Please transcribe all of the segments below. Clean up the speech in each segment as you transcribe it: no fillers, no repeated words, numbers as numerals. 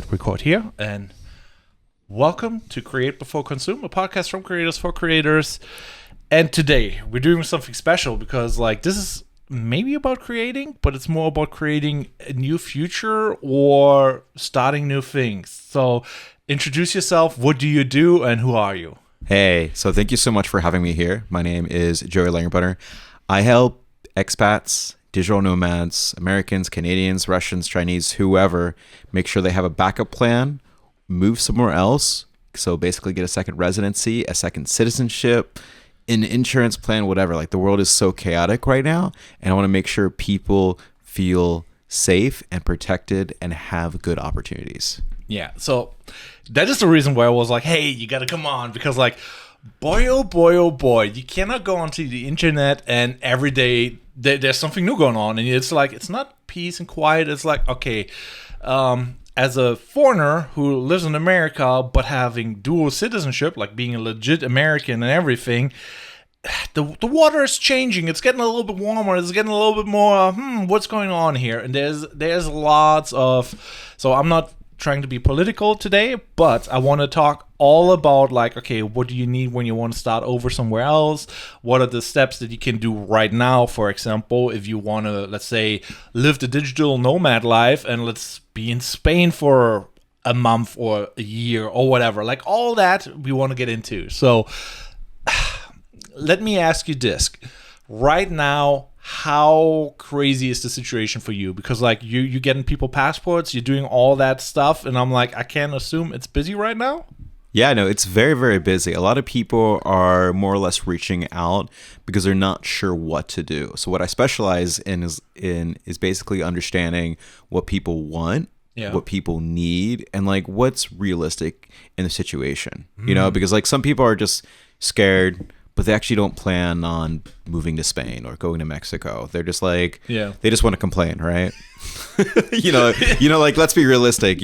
hit record here. And welcome to Create Before Consume, a podcast from creators for creators. And today we're doing something special because this is maybe about creating, but it's more about creating a new future or starting new things. So introduce yourself. What do you do and who are you? Hey, so thank you so much for having me here. My name is Joey Langerbutter. I help expats, digital nomads, Americans, Canadians, Russians, Chinese, whoever, make sure they have a backup plan, move somewhere else. So basically get a second residency, a second citizenship, an insurance plan, whatever. The world is so chaotic right now. And I want to make sure people feel safe and protected and have good opportunities. Yeah, so that is the reason why I was like, hey, you got to come on. Because boy, oh boy, you cannot go onto the internet and every day there's something new going on. And it's not peace and quiet. It's okay, as a foreigner who lives in America but having dual citizenship, being a legit American and everything, the water is changing. It's getting a little bit warmer. It's getting a little bit more, what's going on here? And there's lots of, so I'm not trying to be political today, but I want to talk all about okay, what do you need when you want to start over somewhere else? What are the steps that you can do right now? For example, if you want to, let's say, live the digital nomad life and let's be in Spain for a month or a year or whatever, all that we want to get into. So let me ask you this. Right now, how crazy is the situation for you? Because you're getting people passports, you're doing all that stuff, and I'm I can't assume it's busy right now? Yeah, no, it's very, very busy. A lot of people are more or less reaching out because they're not sure what to do. So what I specialize in is basically understanding what people want, what people need, and what's realistic in the situation. You know, because some people are just scared, but they actually don't plan on moving to Spain or going to Mexico. They're just they just want to complain, right? Let's be realistic,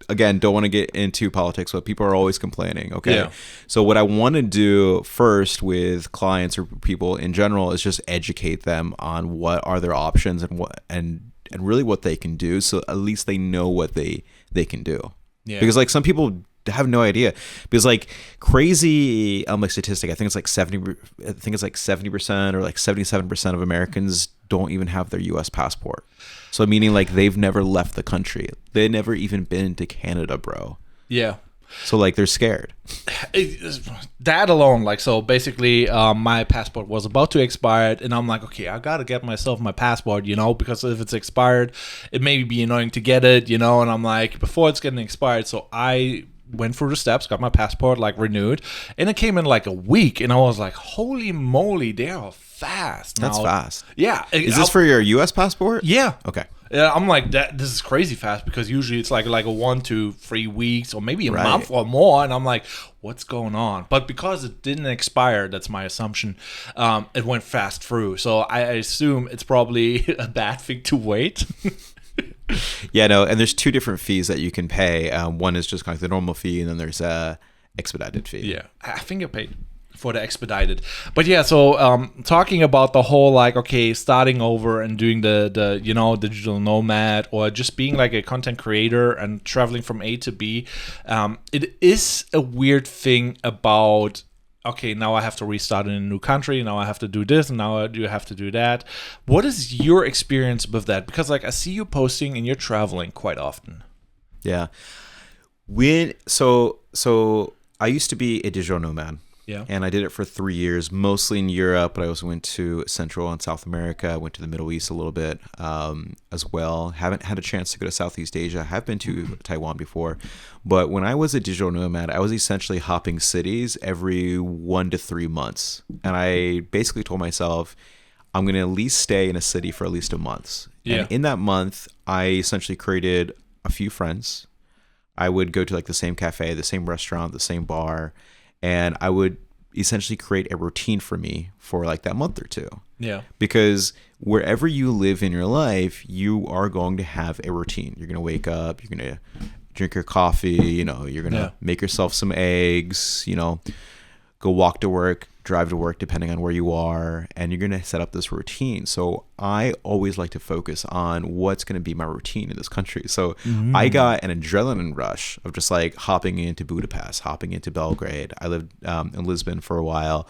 again, don't want to get into politics, but people are always complaining. Okay. Yeah. So what I want to do first with clients or people in general is just educate them on what are their options and what, and really what they can do. So at least they know what they can do. Yeah. Because some people have no idea, because crazy statistic, I think it's 70% or 77% of Americans don't even have their US passport. So meaning they've never left the country. They've never even been to Canada, bro. Yeah. So they're scared. That alone, so basically my passport was about to expire and I'm okay, I gotta get myself my passport, because if it's expired, it may be annoying to get it, and I'm before it's getting expired. So I went through the steps, got my passport renewed, and it came in a week, and I was holy moly, they are fast. That's fast. Yeah. Is this for your US passport? Yeah. Okay. Yeah, I'm that. This is crazy fast, because usually it's a 1 to 3 weeks or maybe a month or more, and I'm what's going on? But because it didn't expire, that's my assumption. It went fast through, so I assume it's probably a bad thing to wait. Yeah, no, and there's two different fees that you can pay. One is just the normal fee, and then there's a expedited fee. Yeah, I think I paid for the expedited. But yeah, so talking about the whole okay, starting over and doing the digital nomad, or just being a content creator and traveling from A to B, it is a weird thing about okay, now I have to restart in a new country, now I have to do this, and now I do have to do that. What is your experience with that? Because I see you posting and you're traveling quite often. Yeah. So I used to be a digital nomad. Yeah. And I did it for 3 years, mostly in Europe, but I also went to Central and South America. I went to the Middle East a little bit as well. Haven't had a chance to go to Southeast Asia. I have been to Taiwan before. But when I was a digital nomad, I was essentially hopping cities every 1 to 3 months. And I basically told myself, I'm going to at least stay in a city for at least a month. Yeah. And in that month, I essentially created a few friends. I would go to the same cafe, the same restaurant, the same bar, and I would essentially create a routine for me for that month or two. Yeah. Because wherever you live in your life, you are going to have a routine. You're going to wake up, you're going to drink your coffee, you're going to make yourself some eggs, go walk to work, drive to work depending on where you are, and you're going to set up this routine. So I always like to focus on what's going to be my routine in this country. So I got an adrenaline rush of just like hopping into Budapest, hopping into Belgrade. I lived in Lisbon for a while,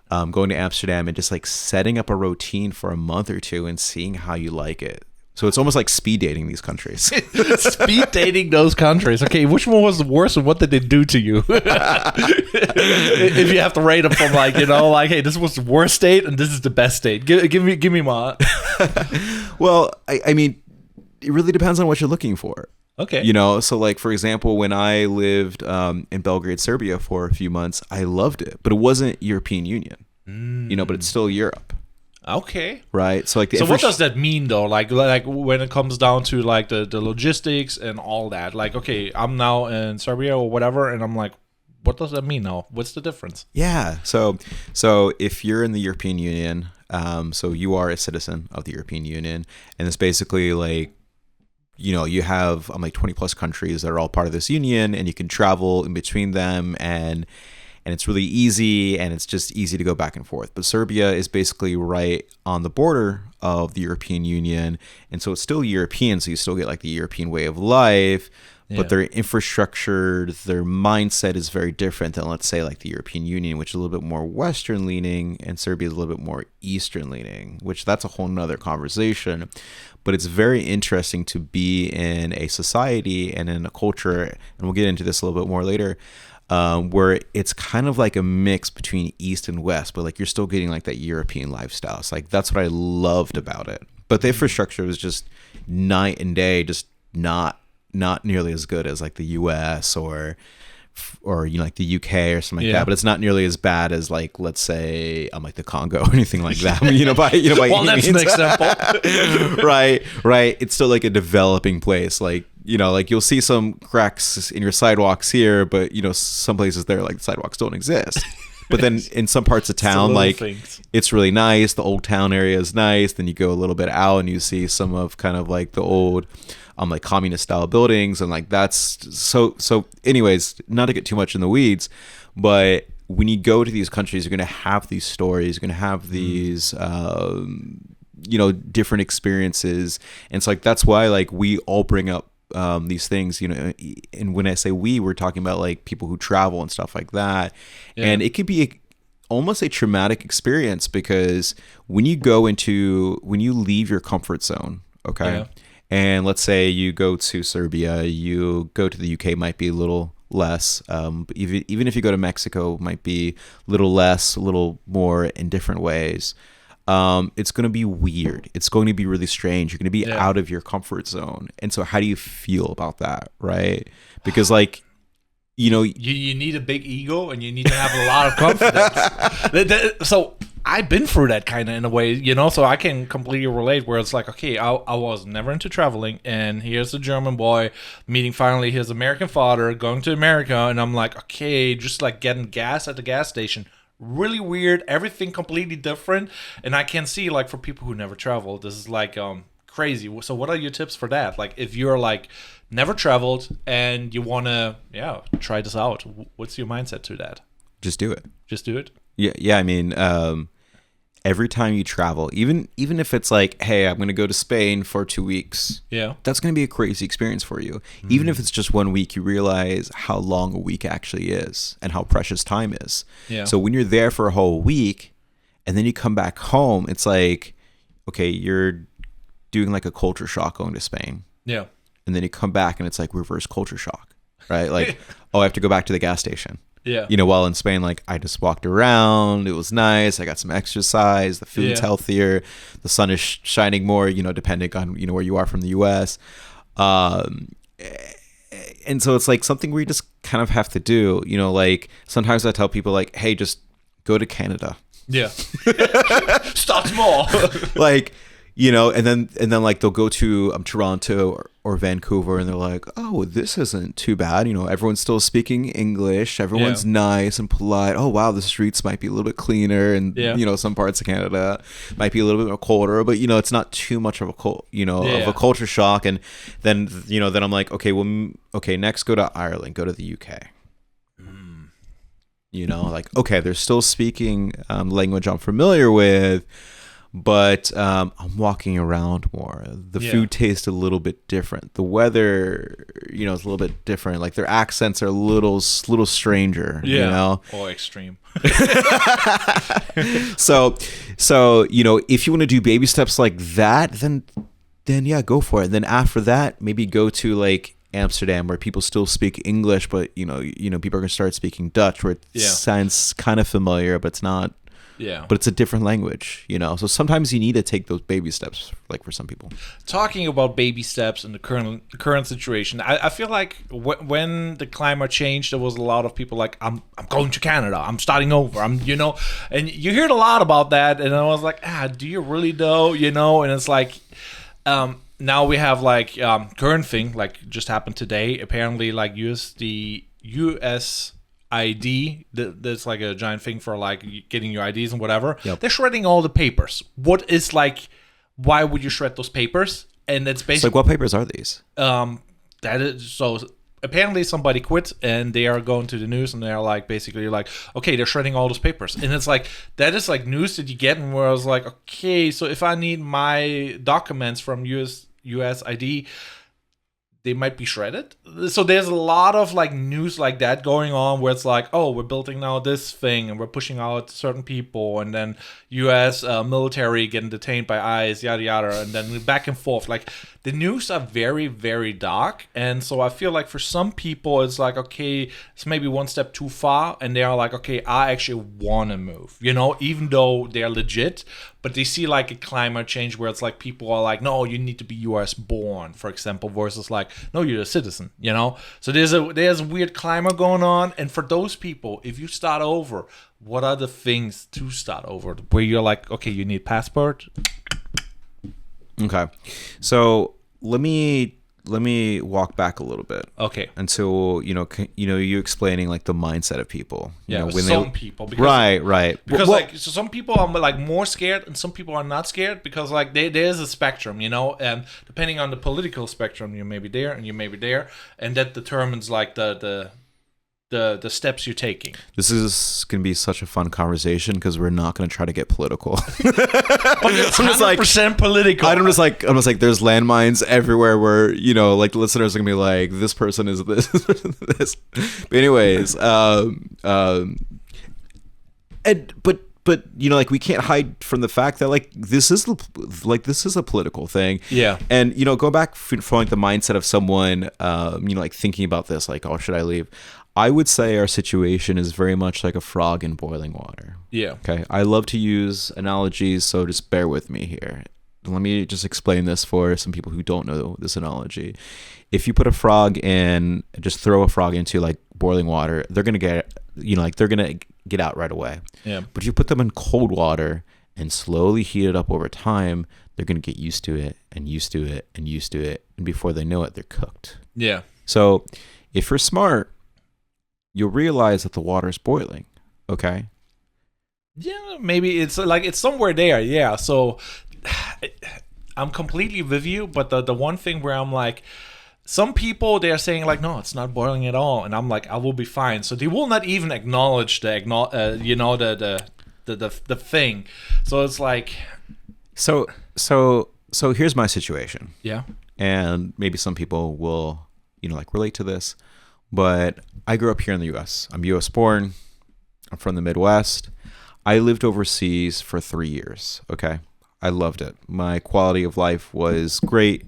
going to Amsterdam, and just like setting up a routine for a month or two and seeing how you like it. So it's almost like speed dating these countries. Speed dating those countries. Okay, which one was the worst and what did they do to you? If you have to rate them from like, like, hey, this was the worst state and this is the best state. Give me my. Well, I mean, it really depends on what you're looking for. Okay. So like, for example, when I lived in Belgrade, Serbia for a few months, I loved it, but it wasn't European Union, but it's still Europe. Okay. Right. So like, so what does that mean though? Like when it comes down to like the logistics and all that, like, okay, I'm now in Serbia or whatever, and I'm like, what does that mean now? What's the difference? Yeah. So if you're in the European Union, so you are a citizen of the European Union, and it's basically like, you have like 20 plus countries that are all part of this union, and you can travel in between them, and it's really easy, and it's just easy to go back and forth. But Serbia is basically right on the border of the European Union, and so it's still European, so you still get like the European way of life, but their infrastructure, their mindset is very different than, let's say, like the European Union, which is a little bit more Western leaning, and Serbia is a little bit more Eastern leaning, which that's a whole nother conversation. But it's very interesting to be in a society and in a culture, and we'll get into this a little bit more later, where it's kind of like a mix between East and West, but like you're still getting like that European lifestyle. So like that's what I loved about it. But the infrastructure was just night and day, just not nearly as good as like the US or like the UK or something like that. But it's not nearly as bad as like, let's say, like the Congo or anything like that. By well, that's an example. right. It's still like a developing place. Like, like you'll see some cracks in your sidewalks here, but some places there, like the sidewalks don't exist. But then in some parts of town, like it's really nice. The old town area is nice. Then you go a little bit out and you see some of kind of like the old like communist style buildings, and like that's so anyways, not to get too much in the weeds, but when you go to these countries, you're going to have these stories, you're going to have these different experiences. And it's like that's why like we all bring up these things, and when I say we're talking about like people who travel and stuff like that. And it could be almost a traumatic experience, because when you leave your comfort zone, and let's say you go to Serbia, you go to the UK, might be a little less, but even if you go to Mexico, might be a little less, a little more in different ways. It's going to be weird. It's going to be really strange. You're going to be out of your comfort zone. And so how do you feel about that, right? Because like, you need a big ego, and you need to have a lot of confidence. So I've been through that kind of in a way, so I can completely relate, where it's like, okay, I was never into traveling, and here's a German boy meeting finally his American father, going to America, and I'm like, okay, just like getting gas at the gas station. Really weird, everything completely different. And I can see, like, for people who never travel, this is like crazy. So what are your tips for that? Like, if you're like never traveled and you want to try this out, what's your mindset to that? Just do it. Yeah, I mean, every time you travel, even if it's like, hey, I'm going to go to Spain for 2 weeks. Yeah. That's going to be a crazy experience for you. Even if it's just 1 week, you realize how long a week actually is and how precious time is. Yeah. So when you're there for a whole week and then you come back home, it's like, okay, you're doing like a culture shock going to Spain. Yeah. And then you come back and it's like reverse culture shock, right? Like, oh, I have to go back to the gas station. Yeah. While in Spain, like I just walked around, it was nice. I got some exercise. The food's healthier. The sun is shining more, depending on, where you are from the US. And so it's like something we just kind of have to do, like sometimes I tell people like, hey, just go to Canada. Yeah. Start small. Like, and then like they'll go to Toronto or Vancouver, and they're like, oh, this isn't too bad. Everyone's still speaking English. Everyone's nice and polite. Oh, wow, the streets might be a little bit cleaner, and some parts of Canada might be a little bit more colder, but it's not too much of a a culture shock. And then then I'm like, okay, next go to Ireland, go to the UK. Like, okay, they're still speaking language I'm familiar with, but I'm walking around more. The food tastes a little bit different. The weather, is a little bit different. Like their accents are a little stranger, or extreme. So, if you want to do baby steps like that, then yeah, go for it. Then after that, maybe go to like Amsterdam, where people still speak English, but people are gonna start speaking Dutch, where it sounds kind of familiar, but it's not. Yeah. But it's a different language, So sometimes you need to take those baby steps, like for some people. Talking about baby steps in the current situation, I feel like when the climate changed, there was a lot of people like, I'm going to Canada, I'm starting over, and you heard a lot about that, and I was like, do you really though, and it's like, now we have like current thing like just happened today. Apparently, like the US ID, that's like a giant thing for like getting your IDs and whatever. Yep. They're shredding all the papers. What is like? Why would you shred those papers? And it's basically like, what papers are these? That is so. Apparently, somebody quit, and they are going to the news, and they're like, basically, like, okay, they're shredding all those papers, and it's like that is like news that you get, and where I was like, okay, so if I need my documents from US ID, they might be shredded. So there's a lot of like news like that going on, where it's like, oh, we're building now this thing, and we're pushing out certain people, and then US military getting detained by ICE, yada yada, and then back and forth. Like the news are very, very dark, and so I feel like for some people it's like, okay, it's maybe one step too far, and they are like, okay, I actually want to move, even though they're legit. But they see like a climate change where it's like people are like, no, you need to be US born, for example, versus like, no, you're a citizen, So there's a weird climate going on. And for those people, if you start over, what are the things to start over? Where you're like, okay, you need passport. Okay. So let me walk back a little bit. Okay. Until you explaining like the mindset of people. When people. Because, right. Because so some people are like more scared, and some people are not scared, because like there's a spectrum, and depending on the political spectrum, you may be there and you may be there, and that determines like the steps you're taking. This is going to be such a fun conversation because we're not going to try to get political. But it's 100% political. I'm just like there's landmines everywhere where, like the listeners are going to be like, this person is this, this. But anyways, but like we can't hide from the fact that like this is a political thing. Yeah. And go back from like the mindset of someone like thinking about this, like, oh, should I leave? I would say our situation is very much like a frog in boiling water. Yeah. Okay. I love to use analogies, so just bear with me here. Let me just explain this for some people who don't know this analogy. If you put a frog in, just throw a frog into like boiling water, they're going to get, they're going to get out right away. Yeah. But if you put them in cold water and slowly heat it up over time, they're going to get used to it and used to it and used to it. And before they know it, they're cooked. Yeah. So if you're smart, you'll realize that the water is boiling. Okay. Yeah, maybe it's like it's somewhere there. Yeah. So I'm completely with you, but the one thing where I'm like, some people, they're saying like, no, it's not boiling at all, and I'm like, I will be fine. So they will not even acknowledge the thing. So it's like, so here's my situation. Yeah. And maybe some people will like relate to this, but I grew up here in the U.S. I'm U.S. born. I'm from the Midwest. I lived overseas for 3 years. Okay. I loved it. My quality of life was great.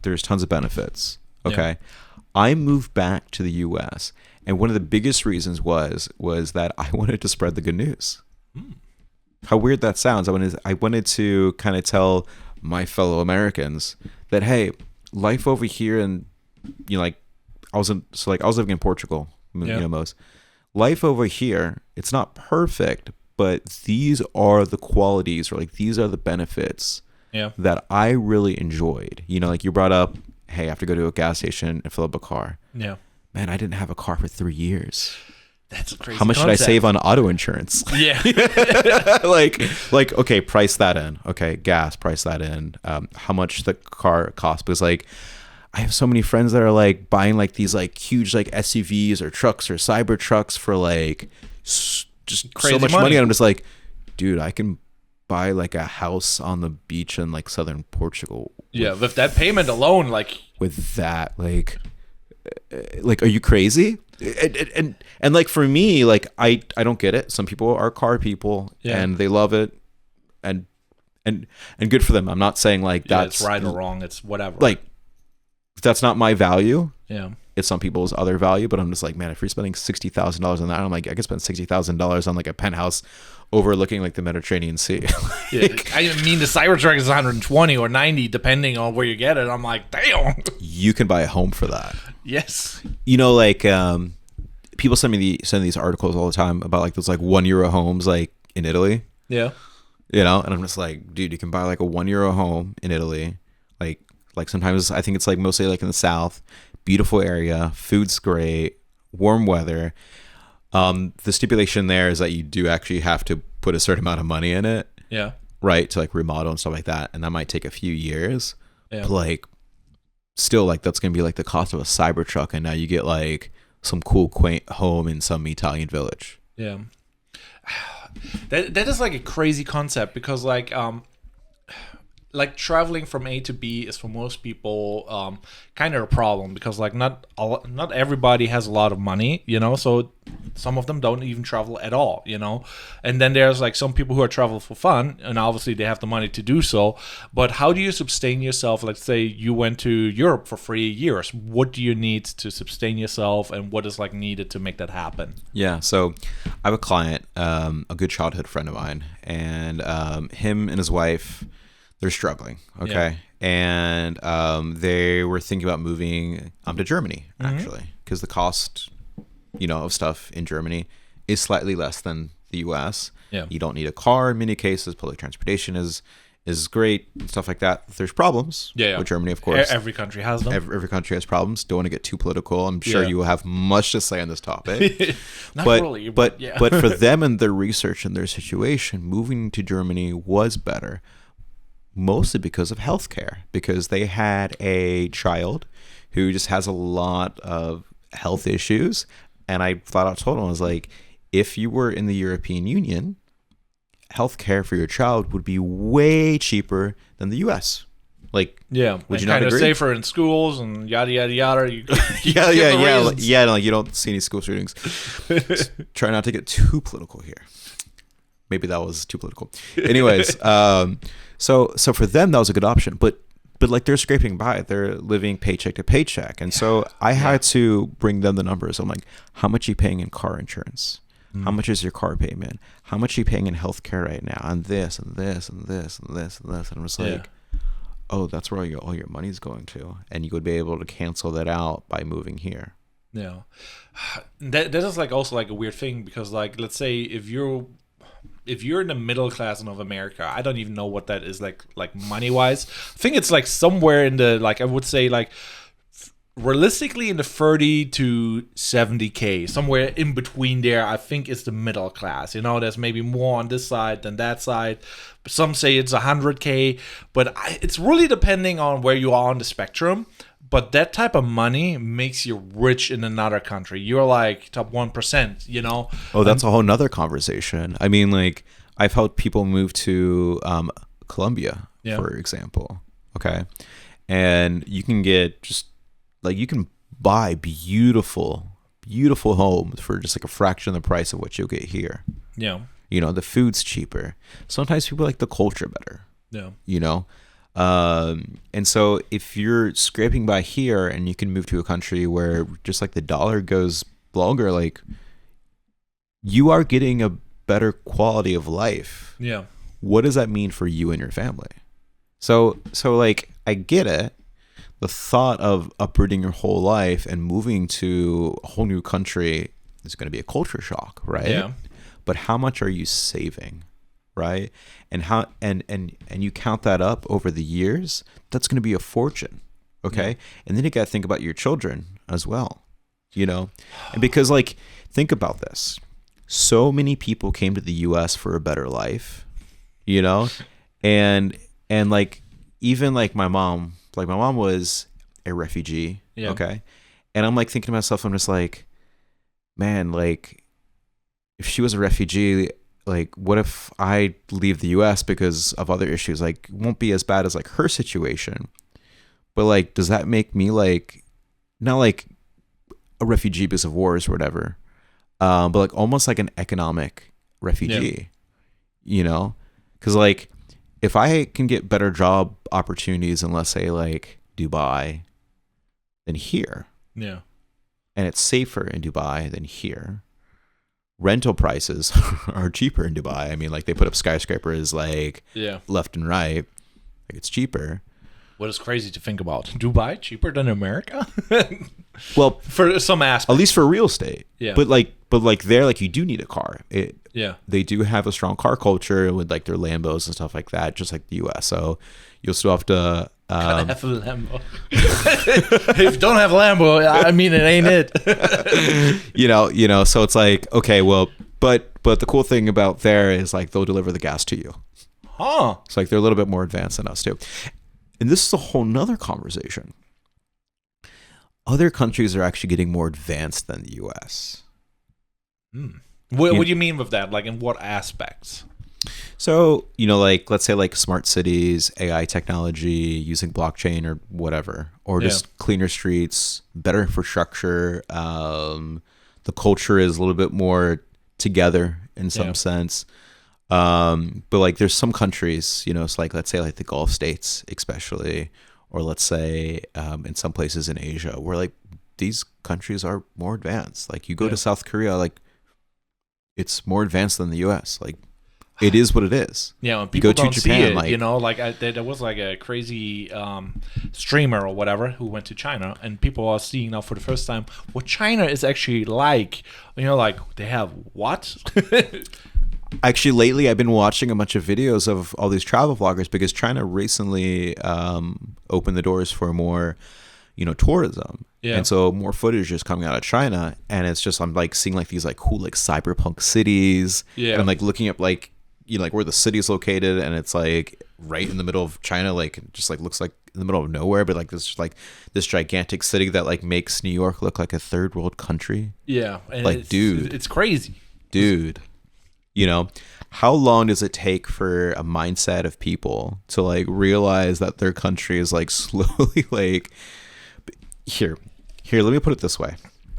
There's tons of benefits. Okay. Yeah. I moved back to the U.S. and one of the biggest reasons was that I wanted to spread the good news. How weird that sounds. I wanted to kind of tell my fellow Americans that, hey, life over here, and like I was living in Portugal, most life over here, it's not perfect, but these are the qualities, or like these are the benefits that I really enjoyed. Like you brought up, hey, I have to go to a gas station and fill up a car. Yeah. Man, I didn't have a car for 3 years. That's a crazy How much concept. did I save on auto insurance? Yeah. like, okay, price that in. Okay, gas, price that in. How much the car costs? Because like, I have so many friends that are like buying like these like huge like SUVs or trucks or cyber trucks for like just Crazy so much money. money. And I'm just like, dude, I can buy like a house on the beach in like southern Portugal. Yeah, with that payment alone, like with that, like, are you crazy? And like for me, like I don't get it. Some people are car people and they love it, and good for them. I'm not saying like that's it's right or wrong. It's whatever. Like that's not my value. Yeah, it's some people's other value. But I'm just like, man, if you're spending $60,000 on that, I'm like, I could spend $60,000 on like a penthouse overlooking like the Mediterranean Sea. Like, I mean, the Cybertruck is 120 or 90 depending on where you get it. I'm like, damn. You can buy a home for that. Yes. You know, like people send these articles all the time about like those like €1 homes like in Italy. Yeah. You know, and I'm just like, dude, you can buy like a €1 home in Italy. Like sometimes I think it's like mostly like in the south, beautiful area, food's great, warm weather. The stipulation there is that you do actually have to put a certain amount of money in it. Yeah. Right. To like remodel and stuff like that. And that might take a few years. Yeah. But like still like that's going to be like the cost of a Cybertruck. And now you get like some cool quaint home in some Italian village. Yeah. That is like a crazy concept because like traveling from A to B is for most people kind of a problem because like not everybody has a lot of money, you know, so some of them don't even travel at all, you know, and then there's like some people who are travel for fun and obviously they have the money to do so, but how do you sustain yourself? Let's say you went to Europe for 3 years. What do you need to sustain yourself and what is like needed to make that happen? Yeah, so I have a client, a good childhood friend of mine, and him and his wife, they're struggling, okay? Yeah. And they were thinking about moving to Germany, actually, because the cost, you know, of stuff in Germany is slightly less than the U.S. Yeah. You don't need a car in many cases. Public transportation is great, stuff like that. There's problems with Germany, of course. Every country has them. Every country has problems. Don't want to get too political. I'm sure you will have much to say on this topic. Not really, but for them and their research and their situation, moving to Germany was better. Mostly because of healthcare, because they had a child who just has a lot of health issues. And I flat out told him, I was like, if you were in the European Union, healthcare for your child would be way cheaper than the US. Like, would you not agree? Safer in schools and yada yada yada. Yeah. Like you don't see any school shootings. Try not to get too political here. Maybe that was too political. Anyways, so for them that was a good option, but like they're scraping by, they're living paycheck to paycheck, and so I had to bring them the numbers. I'm like, how much are you paying in car insurance? How much is your car payment? How much are you paying in healthcare right now? And this and this and this and this and this, and I was like, oh, that's where all your money's going to, and you would be able to cancel that out by moving here. Yeah, that is like also like a weird thing because like let's say if you're in the middle class of America, I don't even know what that is like money wise. I think it's like somewhere in the like I would say like realistically in the 30 to 70K, somewhere in between there. I think it's the middle class. You know, there's maybe more on this side than that side. Some say it's 100K, but it's really depending on where you are on the spectrum. But that type of money makes you rich in another country. You're like top 1%, you know? Oh, that's a whole nother conversation. I mean, like, I've helped people move to Colombia, for example. Okay. And you can get just, like, you can buy beautiful homes for just like a fraction of the price of what you'll get here. Yeah. You know, the food's cheaper. Sometimes people like the culture better. Yeah. You know? And so if you're scraping by here and you can move to a country where just like the dollar goes longer, like you are getting a better quality of life. Yeah. What does that mean for you and your family? So like, I get it. The thought of uprooting your whole life and moving to a whole new country is going to be a culture shock, right? Yeah. But how much are you saving? Right. And how and you count that up over the years, that's going to be a fortune. Okay. Yeah. And then you got to think about your children as well, you know, and because like, think about this. So many people came to the US for a better life, you know, and like, even like my mom was a refugee. Yeah. Okay. And I'm like thinking to myself, I'm just like, man, like, if she was a refugee, like, what if I leave the U.S. because of other issues? Like, it won't be as bad as like her situation, but like, does that make me like not like a refugee because of wars or whatever, but like almost like an economic refugee, you know? Because like, if I can get better job opportunities in, let's say, like Dubai than here, yeah, and it's safer in Dubai than here, rental prices are cheaper in Dubai. I mean, like they put up skyscrapers like left and right, like it's cheaper. What is crazy to think about? Dubai cheaper than America? Well, for some aspects, at least for real estate. Yeah. But like there, like you do need a car. Yeah. They do have a strong car culture with like their Lambos and stuff like that, just like the US. So you'll still have to gotta have a Lambo. If you don't have a Lambo, I mean, it ain't it. you know, so it's like, okay, well, but the cool thing about there is like they'll deliver the gas to you. Huh. It's like they're a little bit more advanced than us too. And this is a whole nother conversation. Other countries are actually getting more advanced than the US. What do you mean with that? Like, in what aspects? So, you know, like, let's say like smart cities, AI technology, using blockchain or whatever, or just cleaner streets, better infrastructure. The culture is a little bit more together in some sense. But like there's some countries, you know, it's like, let's say like the Gulf states, especially, or let's say in some places in Asia where like these countries are more advanced. Like you go to South Korea, like it's more advanced than the US. Like it is what it is. Yeah, when people don't see it, like, you know, like there was like a crazy streamer or whatever who went to China, and people are seeing now for the first time what China is actually like. You know, like they have what? Actually, lately I've been watching a bunch of videos of all these travel vloggers because China recently opened the doors for more, you know, tourism. Yeah. And so more footage is coming out of China, and it's just, I'm like seeing like these like cool like cyberpunk cities. Yeah. And I'm like looking up like, you know, like where the city is located, and it's like right in the middle of China, like it just like looks like in the middle of nowhere, but like this gigantic city that like makes New York look like a third world country. Yeah. And like, dude, it's crazy. Dude. You know, how long does it take for a mindset of people to like realize that their country is like slowly like here, let me put it this way.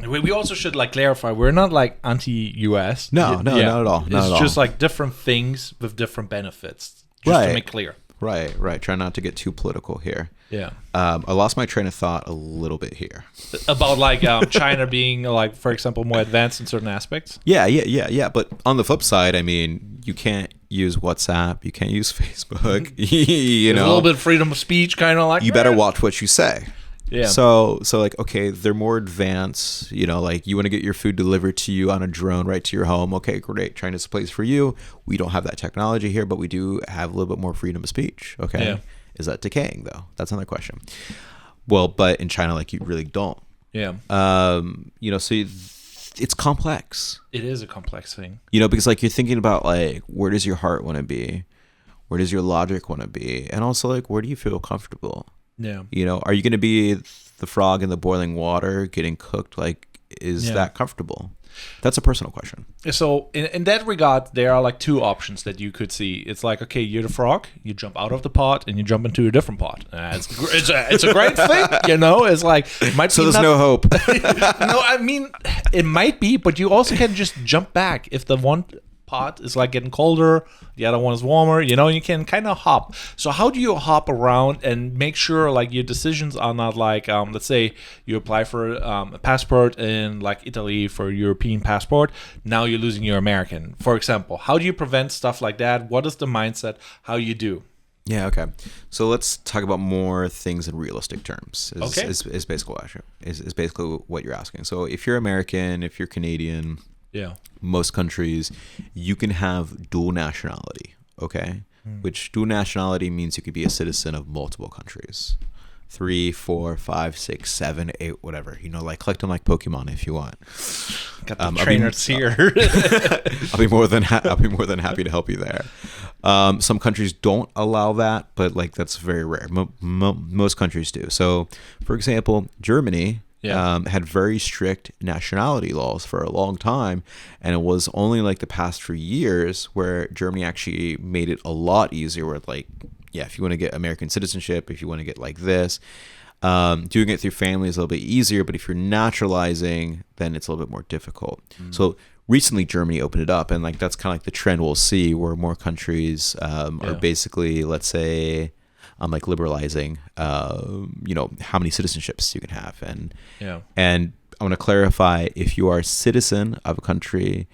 We also should like clarify, we're not like anti-US. No, not at all. It's just like different things with different benefits. Just to make clear. Right. Try not to get too political here. Yeah. I lost my train of thought a little bit here. About like China being like, for example, more advanced in certain aspects. Yeah. But on the flip side, I mean, you can't use WhatsApp, you can't use Facebook. You know, a little bit of freedom of speech, kind of like. You better watch what you say. Yeah. So like, okay, they're more advanced, you know, like you want to get your food delivered to you on a drone right to your home. Okay, great. China's a place for you. We don't have that technology here, but we do have a little bit more freedom of speech. Okay. Yeah. Is that decaying though? That's another question. Well, but in China, like you really don't. Yeah. You know, so it's complex. It is a complex thing. You know, because like you're thinking about like, where does your heart want to be? Where does your logic want to be? And also like, where do you feel comfortable? Yeah. You know, are you going to be the frog in the boiling water getting cooked? Like, is that comfortable? That's a personal question. So in that regard, there are like two options that you could see. It's like, okay, you're the frog, you jump out of the pot and you jump into a different pot. It's a great thing, you know. It's like, it might so there's no hope. No, I mean, it might be, but you also can just jump back if the one pot is like getting colder, the other one is warmer, you know. You can kind of hop. So how do you hop around and make sure like your decisions are not like let's say you apply for a passport in like Italy for a European passport, now you're losing your American, for example. How do you prevent stuff like that? What is the mindset? How you do? Yeah, okay. So let's talk about more things in realistic terms. Is basically what you're asking. So if you're American, if you're Canadian, most countries, you can have dual nationality, okay? Which dual nationality means you could be a citizen of multiple countries. 3, 4, 5, 6, 7, 8, whatever. You know, like collect them like Pokemon if you want. Got the trainers here. I'll be more than happy to help you there. Some countries don't allow that, but like that's very rare. Most countries do. So, for example, Germany had very strict nationality laws for a long time. And it was only like the past few years where Germany actually made it a lot easier where like, yeah, if you want to get American citizenship, if you want to get like this, doing it through family is a little bit easier. But if you're naturalizing, then it's a little bit more difficult. So recently Germany opened it up, and like that's kind of like the trend we'll see where more countries are basically, let's say, like liberalizing, you know, how many citizenships you can have. And I want to clarify, if you are a citizen of a country,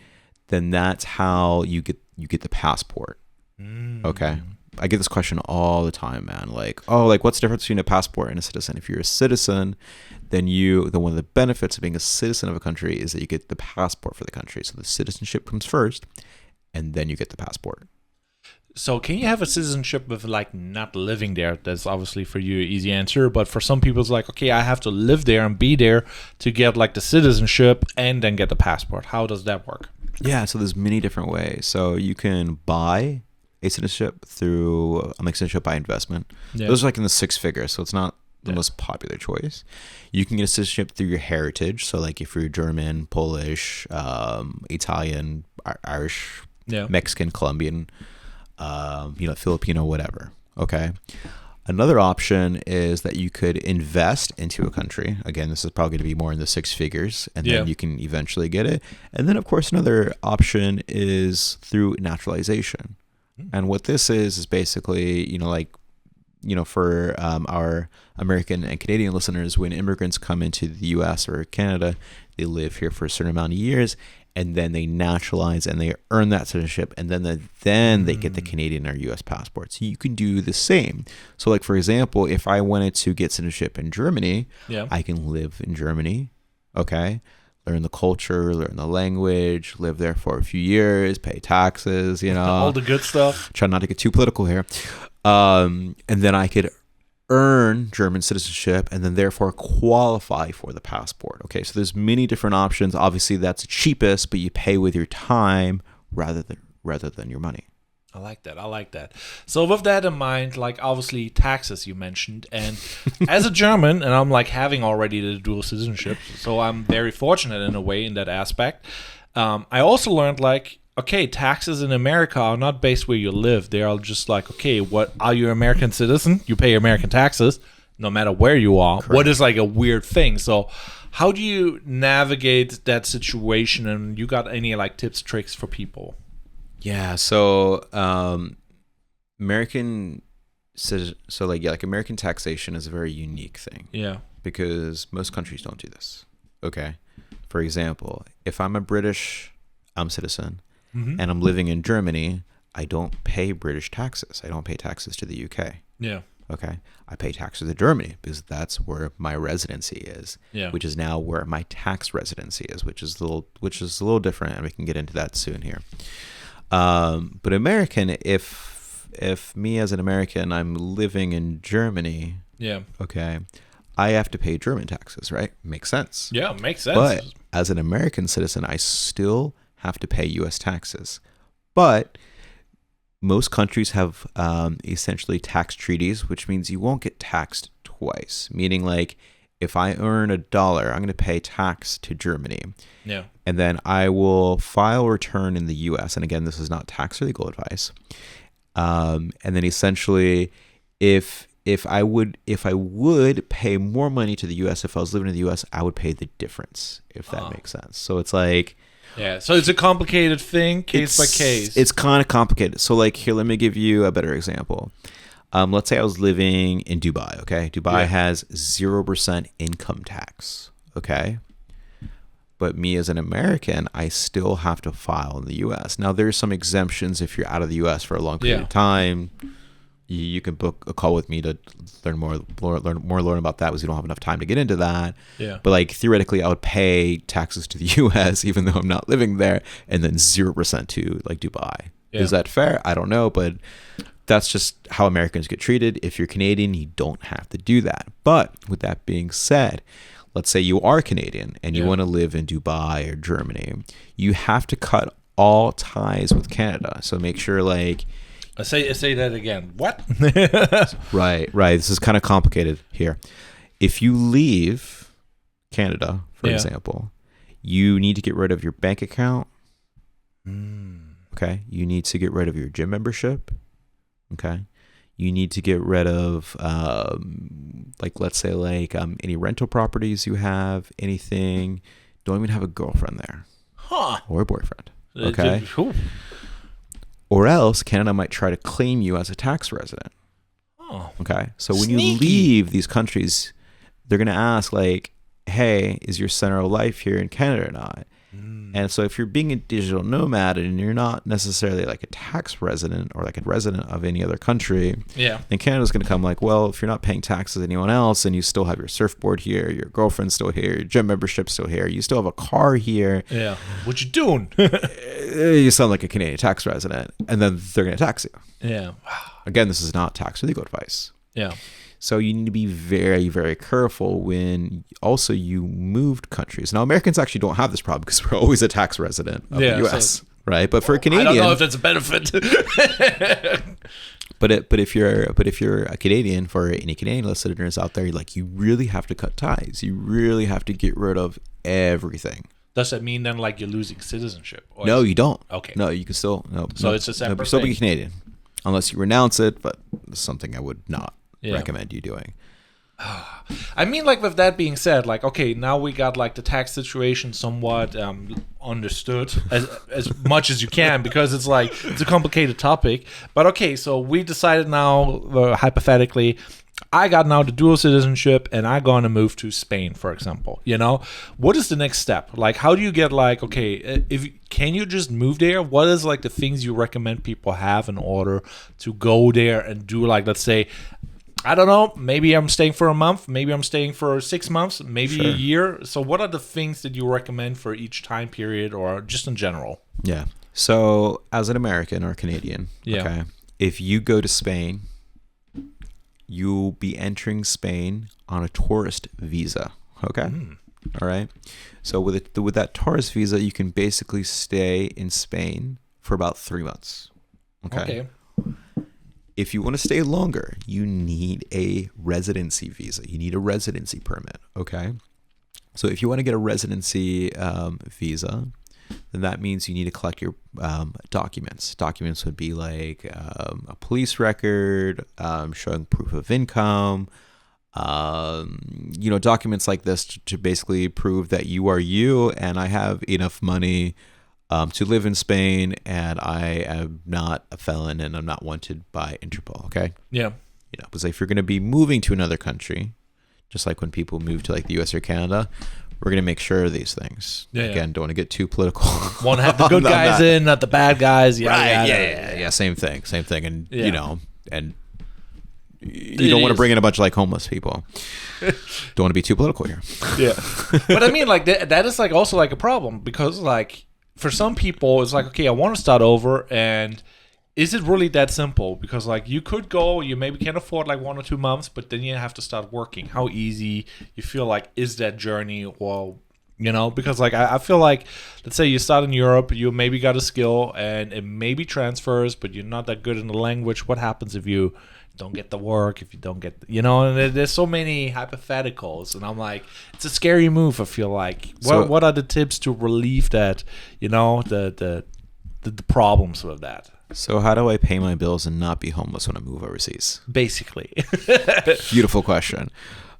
then that's how you get the passport. Okay. I get this question all the time, man. Like, oh, like what's the difference between a passport and a citizen? If you're a citizen, then one of the benefits of being a citizen of a country is that you get the passport for the country. So the citizenship comes first, and then you get the passport. So can you have a citizenship with like not living there? That's obviously for you an easy answer, but for some people it's like, okay, I have to live there and be there to get like the citizenship and then get the passport. How does that work? Yeah, so there's many different ways. So you can buy a citizenship through citizenship by investment. Those are like in the six figures, so it's not the most popular choice. You can get a citizenship through your heritage. So like if you're German, Polish, Italian, Irish, Mexican, Colombian, you know, Filipino, whatever. Okay. Another option is that you could invest into a country. Again, this is probably going to be more in the six figures, and then you can eventually get it. And then, of course, another option is through naturalization. And what this is basically, you know, like, you know, for our American and Canadian listeners, when immigrants come into the U.S. or Canada, they live here for a certain amount of years, and then they naturalize and they earn that citizenship, and then they get the Canadian or U.S. passport. So you can do the same. So like, for example, if I wanted to get citizenship in Germany, I can live in Germany, okay, learn the culture, learn the language, live there for a few years, pay taxes, you know. All the good stuff. Try not to get too political here. And then I could earn German citizenship and then therefore qualify for the passport. Okay, so there's many different options. Obviously, that's cheapest, but you pay with your time rather than your money. I like that. So with that in mind, like obviously taxes you mentioned, and as a German, and I'm like having already the dual citizenship, so I'm very fortunate in a way in that aspect. I also learned like, okay, taxes in America are not based where you live. They are just like, okay, what are you, American citizen? You pay American taxes no matter where you are. Correct. What is like a weird thing. So how do you navigate that situation? And you got any like tips, tricks for people? Yeah, so American taxation is a very unique thing. Yeah. Because most countries don't do this. Okay. For example, if I'm a British citizen and I'm living in Germany, I don't pay British taxes. I don't pay taxes to the UK. Yeah. Okay. I pay taxes to Germany because that's where my residency is. Yeah. Which is now where my tax residency is, which is a little different, and we can get into that soon here. But American, if me as an American, I'm living in Germany, okay, I have to pay German taxes, right? Makes sense. Yeah, makes sense. But as an American citizen, I still have to pay U.S. taxes. But most countries have essentially tax treaties, which means you won't get taxed twice. Meaning, like, if I earn $1, I'm going to pay tax to Germany. Yeah. And then I will file a return in the U.S. And again, this is not tax or legal advice. And then essentially, if I would pay more money to the U.S. if I was living in the U.S., I would pay the difference, if that makes sense. So it's like... Yeah, so it's a complicated thing, case by case. It's kind of complicated. So like, here, let me give you a better example. Let's say I was living in Dubai, okay? Dubai has 0% income tax, okay? But me as an American, I still have to file in the U.S. Now, there's some exemptions if you're out of the U.S. for a long period of time. You can book a call with me to learn more about that because we don't have enough time to get into that. Yeah. But like theoretically, I would pay taxes to the U.S. even though I'm not living there, and then 0% to like Dubai. Yeah. Is that fair? I don't know, but that's just how Americans get treated. If you're Canadian, you don't have to do that. But with that being said, let's say you are Canadian and you want to live in Dubai or Germany, you have to cut all ties with Canada. So make sure like... Say that again. What? Right. This is kind of complicated here. If you leave Canada, for example, you need to get rid of your bank account. Okay. You need to get rid of your gym membership. Okay. You need to get rid of, let's say, any rental properties you have, anything. Don't even have a girlfriend there. Or a boyfriend. Okay. Or else Canada might try to claim you as a tax resident. Okay. So when you leave these countries, they're going to ask, like, hey, is your center of life here in Canada or not? And so if you're being a digital nomad and you're not necessarily like a tax resident or like a resident of any other country, then Canada's going to come like, well, if you're not paying taxes as anyone else and you still have your surfboard here, your girlfriend's still here, your gym membership's still here, you still have a car here. Yeah. What you doing? You sound like a Canadian tax resident, and then they're going to tax you. Yeah. Again, this is not tax or legal advice. Yeah. So you need to be very, very careful when also you moved countries. Now, Americans actually don't have this problem because we're always a tax resident of the U.S., right? But for a Canadian, I don't know if that's a benefit. but if you're a Canadian, for any Canadian listeners out there, you really have to cut ties. You really have to get rid of everything. Does that mean then you're losing citizenship? No, you don't. Okay. No, you can still. No, so it's a separate. You're still being Canadian, unless you renounce it. But it's something I would not recommend you doing. I mean, with that being said, okay, now we got the tax situation somewhat understood as much as you can, because it's a complicated topic. But okay, so we decided now, hypothetically, I got now the dual citizenship and I'm going to move to Spain, for example. What is the next step? How do you get okay, can you just move there? What is the things you recommend people have in order to go there and do let's say, I don't know, maybe I'm staying for a month, maybe I'm staying for 6 months, maybe a year. So what are the things that you recommend for each time period, or just in general? Yeah. So as an American or Canadian, okay, if you go to Spain, you'll be entering Spain on a tourist visa. Okay. All right. So with that tourist visa, you can basically stay in Spain for about 3 months. Okay. If you want to stay longer, you need a residency visa. You need a residency permit, okay? So if you want to get a residency visa, then that means you need to collect your documents. Documents would be a police record, showing proof of income, documents like this to basically prove that you are you and I have enough money to live in Spain, and I am not a felon and I'm not wanted by Interpol, okay? Yeah. Because if you're going to be moving to another country, just like when people move to the US or Canada, we're going to make sure of these things. Again, don't want to get too political. Want to have the good guys in, not the bad guys. Right, yeah, same thing. And, and you don't want to bring in a bunch of homeless people. Don't want to be too political here. Yeah. But I mean, that is also a problem, because for some people, it's okay, I want to start over, and is it really that simple? Because you could go, you maybe can't afford 1 or 2 months, but then you have to start working. How easy you feel is that journey? Well, because I feel let's say you start in Europe, you maybe got a skill and it maybe transfers, but you're not that good in the language. What happens if you don't get the work, if you don't get, and there's so many hypotheticals, and I'm it's a scary move. I feel what are the tips to relieve that, the problems with that? So how do I pay my bills and not be homeless when I move overseas? Basically. Beautiful question.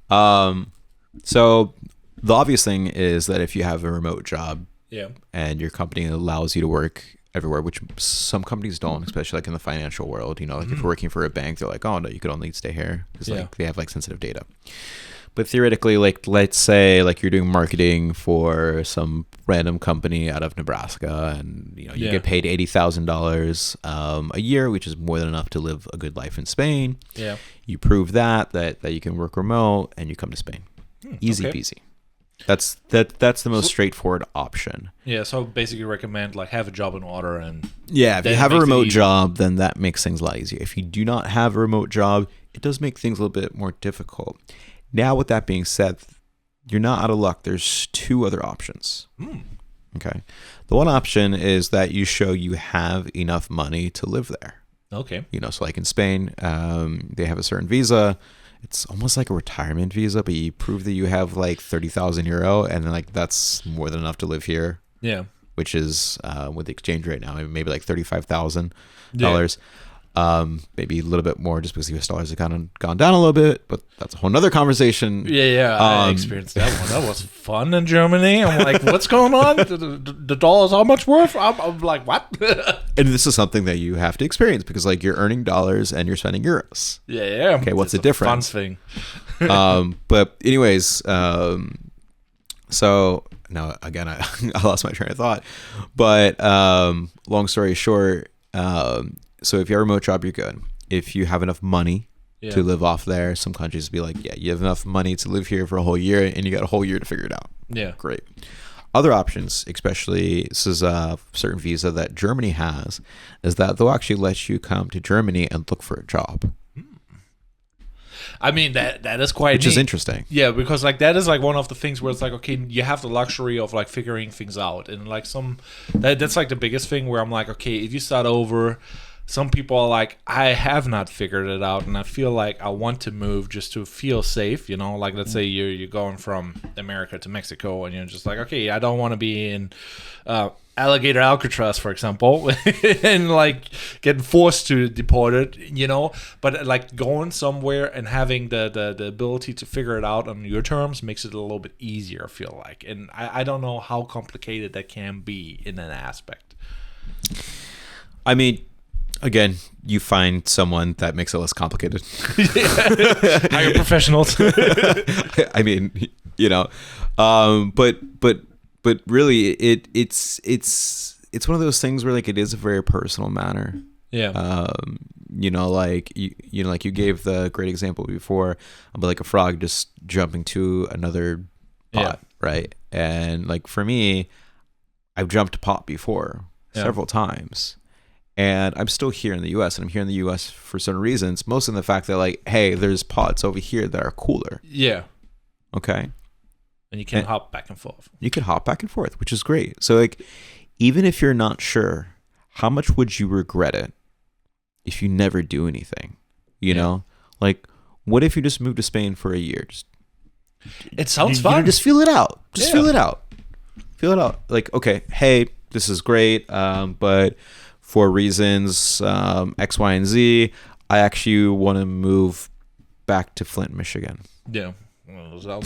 So the obvious thing is that if you have a remote job, and your company allows you to work everywhere, which some companies don't, especially in the financial world, if you're working for a bank, they're oh no, you could only stay here because they have sensitive data. But theoretically, let's say you're doing marketing for some random company out of Nebraska, and you get paid $80,000 a year, which is more than enough to live a good life in Spain. Yeah, you prove that you can work remote, and you come to Spain. Easy peasy. That's the most straightforward option. Yeah, so basically recommend have a job in order, and if you have a remote job, then that makes things a lot easier. If you do not have a remote job, it does make things a little bit more difficult. Now, with that being said, you're not out of luck. There's 2 other options. Okay. The one option is that you show you have enough money to live there. Okay. So in Spain, they have a certain visa. it's almost like a retirement visa, but you prove that you have like 30,000 euro, and then like that's more than enough to live here. Yeah. Which is with the exchange rate now, maybe like $35,000. Maybe a little bit more just because the US dollars have gone down a little bit, but that's a whole nother conversation. I experienced that one. That was fun in Germany. I'm like, what's going on? The dollar's how much worth? I'm like, what? And this is something that you have to experience because like you're earning dollars and you're spending euros. Yeah. Okay, what's the difference? Fun thing. But anyways, so now again, I lost my train of thought. But long story short, so if you have a remote job, you're good. If you have enough money to live off there, some countries be like, yeah, you have enough money to live here for a whole year, and you got a whole year to figure it out. Yeah. Great. Other options, especially this is a certain visa that Germany has, is that they'll actually let you come to Germany and look for a job. I mean, that is quite Which neat. is interesting. Yeah, because like that is like one of the things where it's like, okay, you have the luxury of like figuring things out, and like that's like the biggest thing where I'm like, okay, if you start over, some people are like, I have not figured it out, and I feel like I want to move just to feel safe, you know? Like, let's say you're going from America to Mexico, and you're just like, okay, I don't want to be in Alligator Alcatraz, for example, and like getting forced to deport it, you know? But like going somewhere and having the ability to figure it out on your terms makes it a little bit easier, I feel like. And I don't know how complicated that can be in an aspect. I mean, again, you find someone that makes it less complicated. Hire professionals. I mean, you know, but really, it's one of those things where like it is a very personal matter. Yeah. You know, like you know, like you gave the great example before about like a frog just jumping to another pot, right? And like for me, I've jumped a pot before several times. And I'm still here in the U.S. and I'm here in the U.S. for certain reasons. Most of the fact that like, hey, there's pots over here that are cooler. Yeah. Okay. And you can hop back and forth. You can hop back and forth, which is great. So like, even if you're not sure, how much would you regret it if you never do anything? You know, like, what if you just moved to Spain for a year? It sounds fun. You know, just feel it out. Just feel it out. Feel it out. Like, okay, hey, this is great, but for reasons X, Y, and Z, I actually want to move back to Flint, Michigan. Yeah. I was like,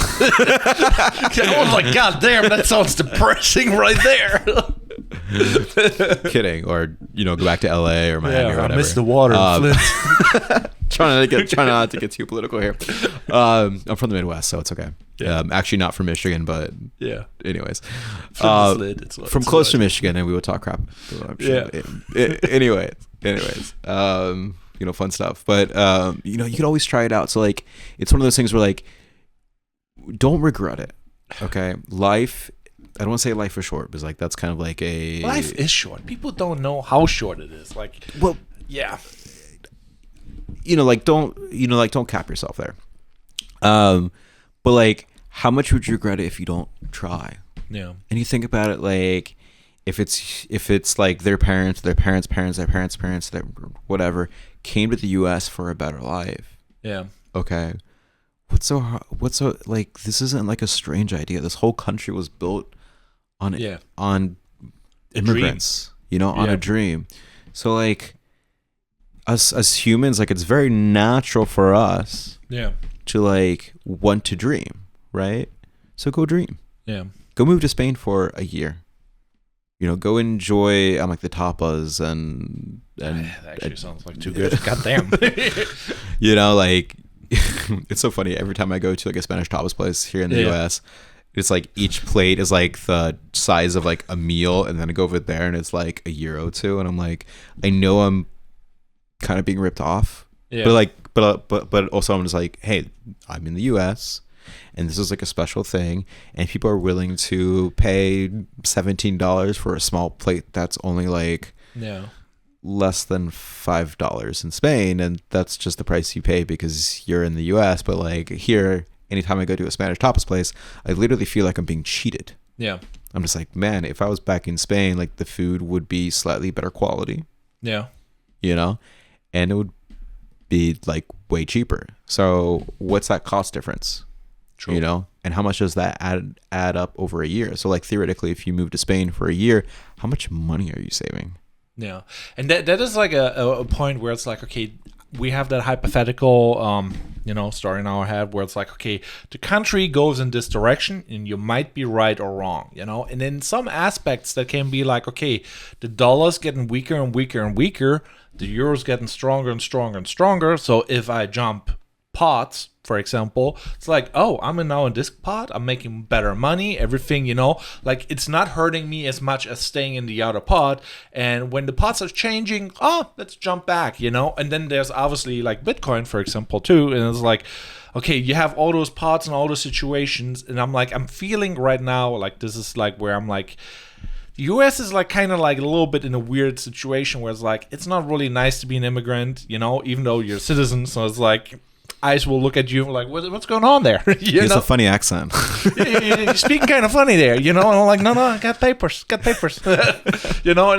God damn, that sounds depressing right there. Kidding. Or, you know, go back to LA or Miami or whatever. I miss the water in Flint. Trying not to get too political here. I'm from the Midwest, so it's okay. Actually not from Michigan, but anyways. From close to Michigan, and we would talk crap. Anyways. You know, fun stuff. But, you know, you could always try it out. So, like, it's one of those things where, like, don't regret it. Okay? Life, I don't want to say life is short, because, like, that's kind of like a... Life is short. People don't know how short it is. Like, well, yeah. You know, like, don't cap yourself there. But, like, how much would you regret it if you don't try? Yeah. And you think about it, like, if it's like their parents, that whatever came to the U.S. for a better life. Yeah. Okay. What's so like, this isn't like a strange idea. This whole country was built on immigrants, you know, on a dream. So like us humans, like, it's very natural for us to like want to dream, right? So go dream. Yeah. Go move to Spain for a year. You know, go enjoy like the tapas and that actually sounds like too good. Goddamn. You know, like, it's so funny. Every time I go to like a Spanish tapas place here in the US, it's like each plate is like the size of like a meal, and then I go over there and it's like €1 or €2, and I'm like, I know I'm kind of being ripped off, but like, but also I'm just like, hey, I'm in the US. And this is like a special thing, and people are willing to pay $17 for a small plate that's only like less than $5 in Spain, and that's just the price you pay because you're in the US. But like here, anytime I go to a Spanish tapas place, I literally feel like I'm being cheated. Yeah. I'm just like, man, if I was back in Spain, like the food would be slightly better quality. Yeah. You know? And it would be like way cheaper. So what's that cost difference? True. You know, and how much does that add up over a year? So like theoretically, if you move to Spain for a year, how much money are you saving? Yeah, and that is like a point where it's like, okay, we have that hypothetical, story in our head where it's like, okay, the country goes in this direction, and you might be right or wrong, and in some aspects that can be like, okay, the dollar's getting weaker and weaker and weaker, the euro's getting stronger and stronger and stronger. So if I jump pots, for example, it's like, oh, I'm now in this pot, I'm making better money, everything, like it's not hurting me as much as staying in the other pot. And when the pots are changing, let's jump back, and then there's obviously like Bitcoin, for example, too, and it's like, okay, you have all those pots and all those situations, and I'm feeling right now like this is like where I'm like, the US is like kind of like a little bit in a weird situation where it's like, it's not really nice to be an immigrant, even though you're a citizen. So it's like, eyes will look at you like, what's going on there? It's a funny accent. You're speaking kind of funny there, and I'm like, no, I got papers. And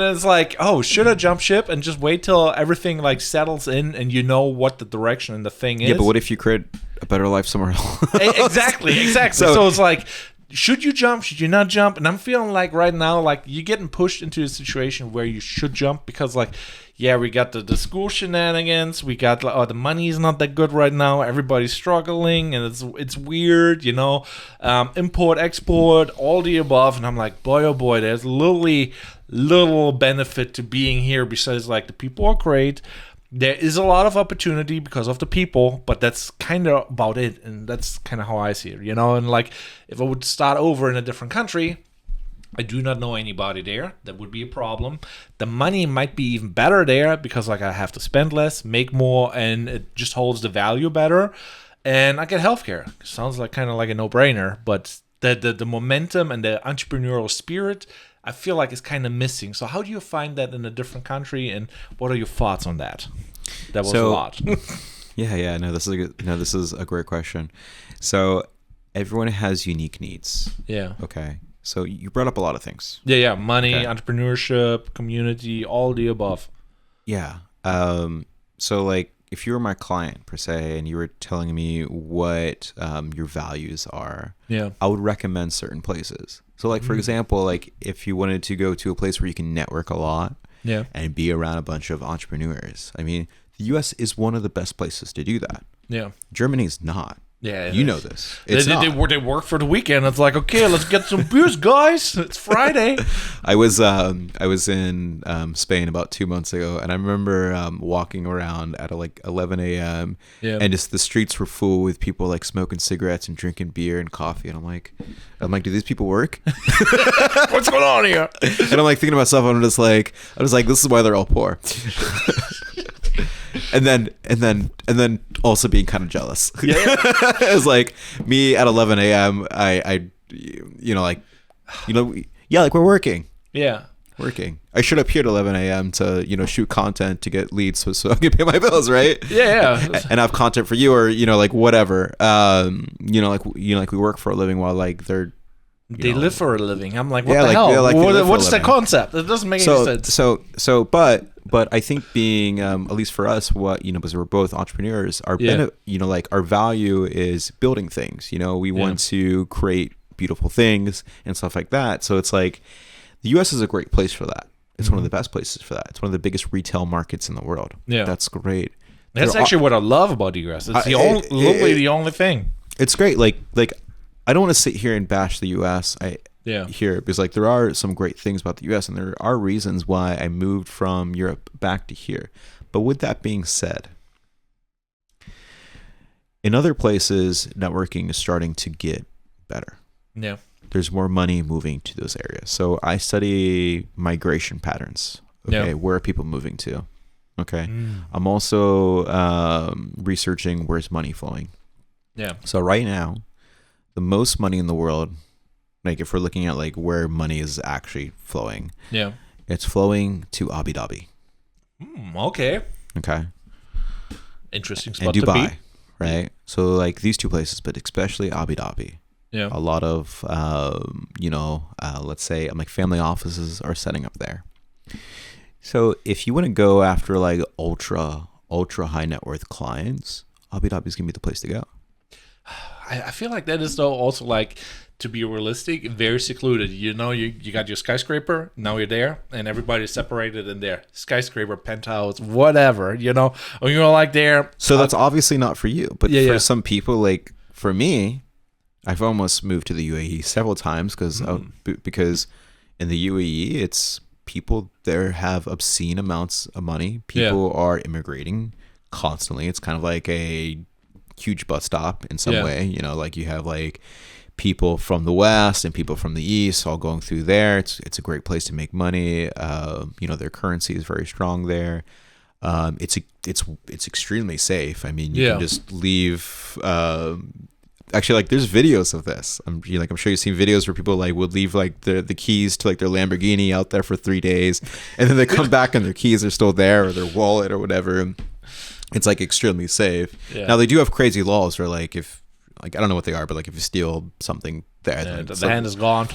it's like, oh, should I jump ship and just wait till everything like settles in and you know what the direction and the thing is? Yeah, but what if you create a better life somewhere else? Exactly. So it's like, should you jump? Should you not jump? And I'm feeling like right now, like you're getting pushed into a situation where you should jump because like, yeah, we got the school shenanigans. We got the money is not that good right now. Everybody's struggling, and it's weird, import, export, all the above. And I'm like, boy, oh boy, there's literally little benefit to being here besides like the people are great. There is a lot of opportunity because of the people, but that's kind of about it, and that's kind of how I see it, And like, if I would start over in a different country, I do not know anybody there. That would be a problem. The money might be even better there because like I have to spend less, make more, and it just holds the value better. And I get healthcare. Sounds like kind of like a no-brainer, but the momentum and the entrepreneurial spirit, I feel like is kind of missing. So how do you find that in a different country, and what are your thoughts on that? That was a lot. Yeah. No, this is a great question. So everyone has unique needs. Yeah. Okay. So you brought up a lot of things. Yeah. Money, entrepreneurship, community, all the above. Yeah. So like if you were my client per se and you were telling me what your values are, I would recommend certain places. So like, for example, like if you wanted to go to a place where you can network a lot and be around a bunch of entrepreneurs, I mean, the US is one of the best places to do that. Yeah. Germany's not. Yeah, you know this. They work for the weekend. It's like, okay, let's get some beers, guys. It's Friday. I was in Spain about 2 months ago, and I remember walking around at like 11 a.m. and just the streets were full with people like smoking cigarettes and drinking beer and coffee. And I'm like, do these people work? What's going on here? And I'm like thinking to myself, I was like, this is why they're all poor. And then also being kind of jealous. Yeah. It was like me at 11 a.m. Like we're working. Yeah. Working. I showed up here at 11 a.m. to, shoot content to get leads so I can pay my bills, right? Yeah. And have content for you or, like whatever. Like we work for a living while like they're, they live for a living. I'm like, what the hell? What's the concept? It doesn't make any sense. But I think being, at least for us, because we're both entrepreneurs, our our value is building things. We want to create beautiful things and stuff like that. So it's like, the U.S. is a great place for that. It's one of the best places for that. It's one of the biggest retail markets in the world. Yeah, that's great. That's actually what I love about the U.S. It's the only thing. It's great. Like I don't want to sit here and bash the U.S. Here because like there are some great things about the U.S. and there are reasons why I moved from Europe back to here. But with that being said, in other places, networking is starting to get better. Yeah. There's more money moving to those areas. So I study migration patterns. Okay, where are people moving to? Okay. I'm also researching where's money flowing. Yeah. So right now, the most money in the world, like if we're looking at like where money is actually flowing, it's flowing to Abu Dhabi. Okay. Interesting spot and Dubai, to be. Right? So like these two places, but especially Abu Dhabi. Yeah. A lot of let's say like family offices are setting up there. So if you want to go after like ultra high net worth clients, Abu Dhabi's gonna be the place to go. I feel like that is though also like, to be realistic, very secluded. You know, you got your skyscraper, now you're there, and everybody's separated in there. Skyscraper, penthouse, whatever, you know. Or you're like there. So that's obviously not for you. But for some people, like for me, I've almost moved to the UAE several times because in the UAE, it's people there have obscene amounts of money. People are immigrating constantly. It's kind of like a huge bus stop in some way. You know, like you have like people from the West and people from the East all going through there. It's a great place to make money. You know, their currency is very strong there. It's extremely safe. I mean, you can just leave. Actually, like there's videos of this. I'm sure you've seen videos where people like would leave like the keys to like their Lamborghini out there for 3 days, and then they come back and their keys are still there, or their wallet or whatever. It's like extremely safe. Now they do have crazy laws where like if like I don't know what they are, but like if you steal something there, then the hand is gone.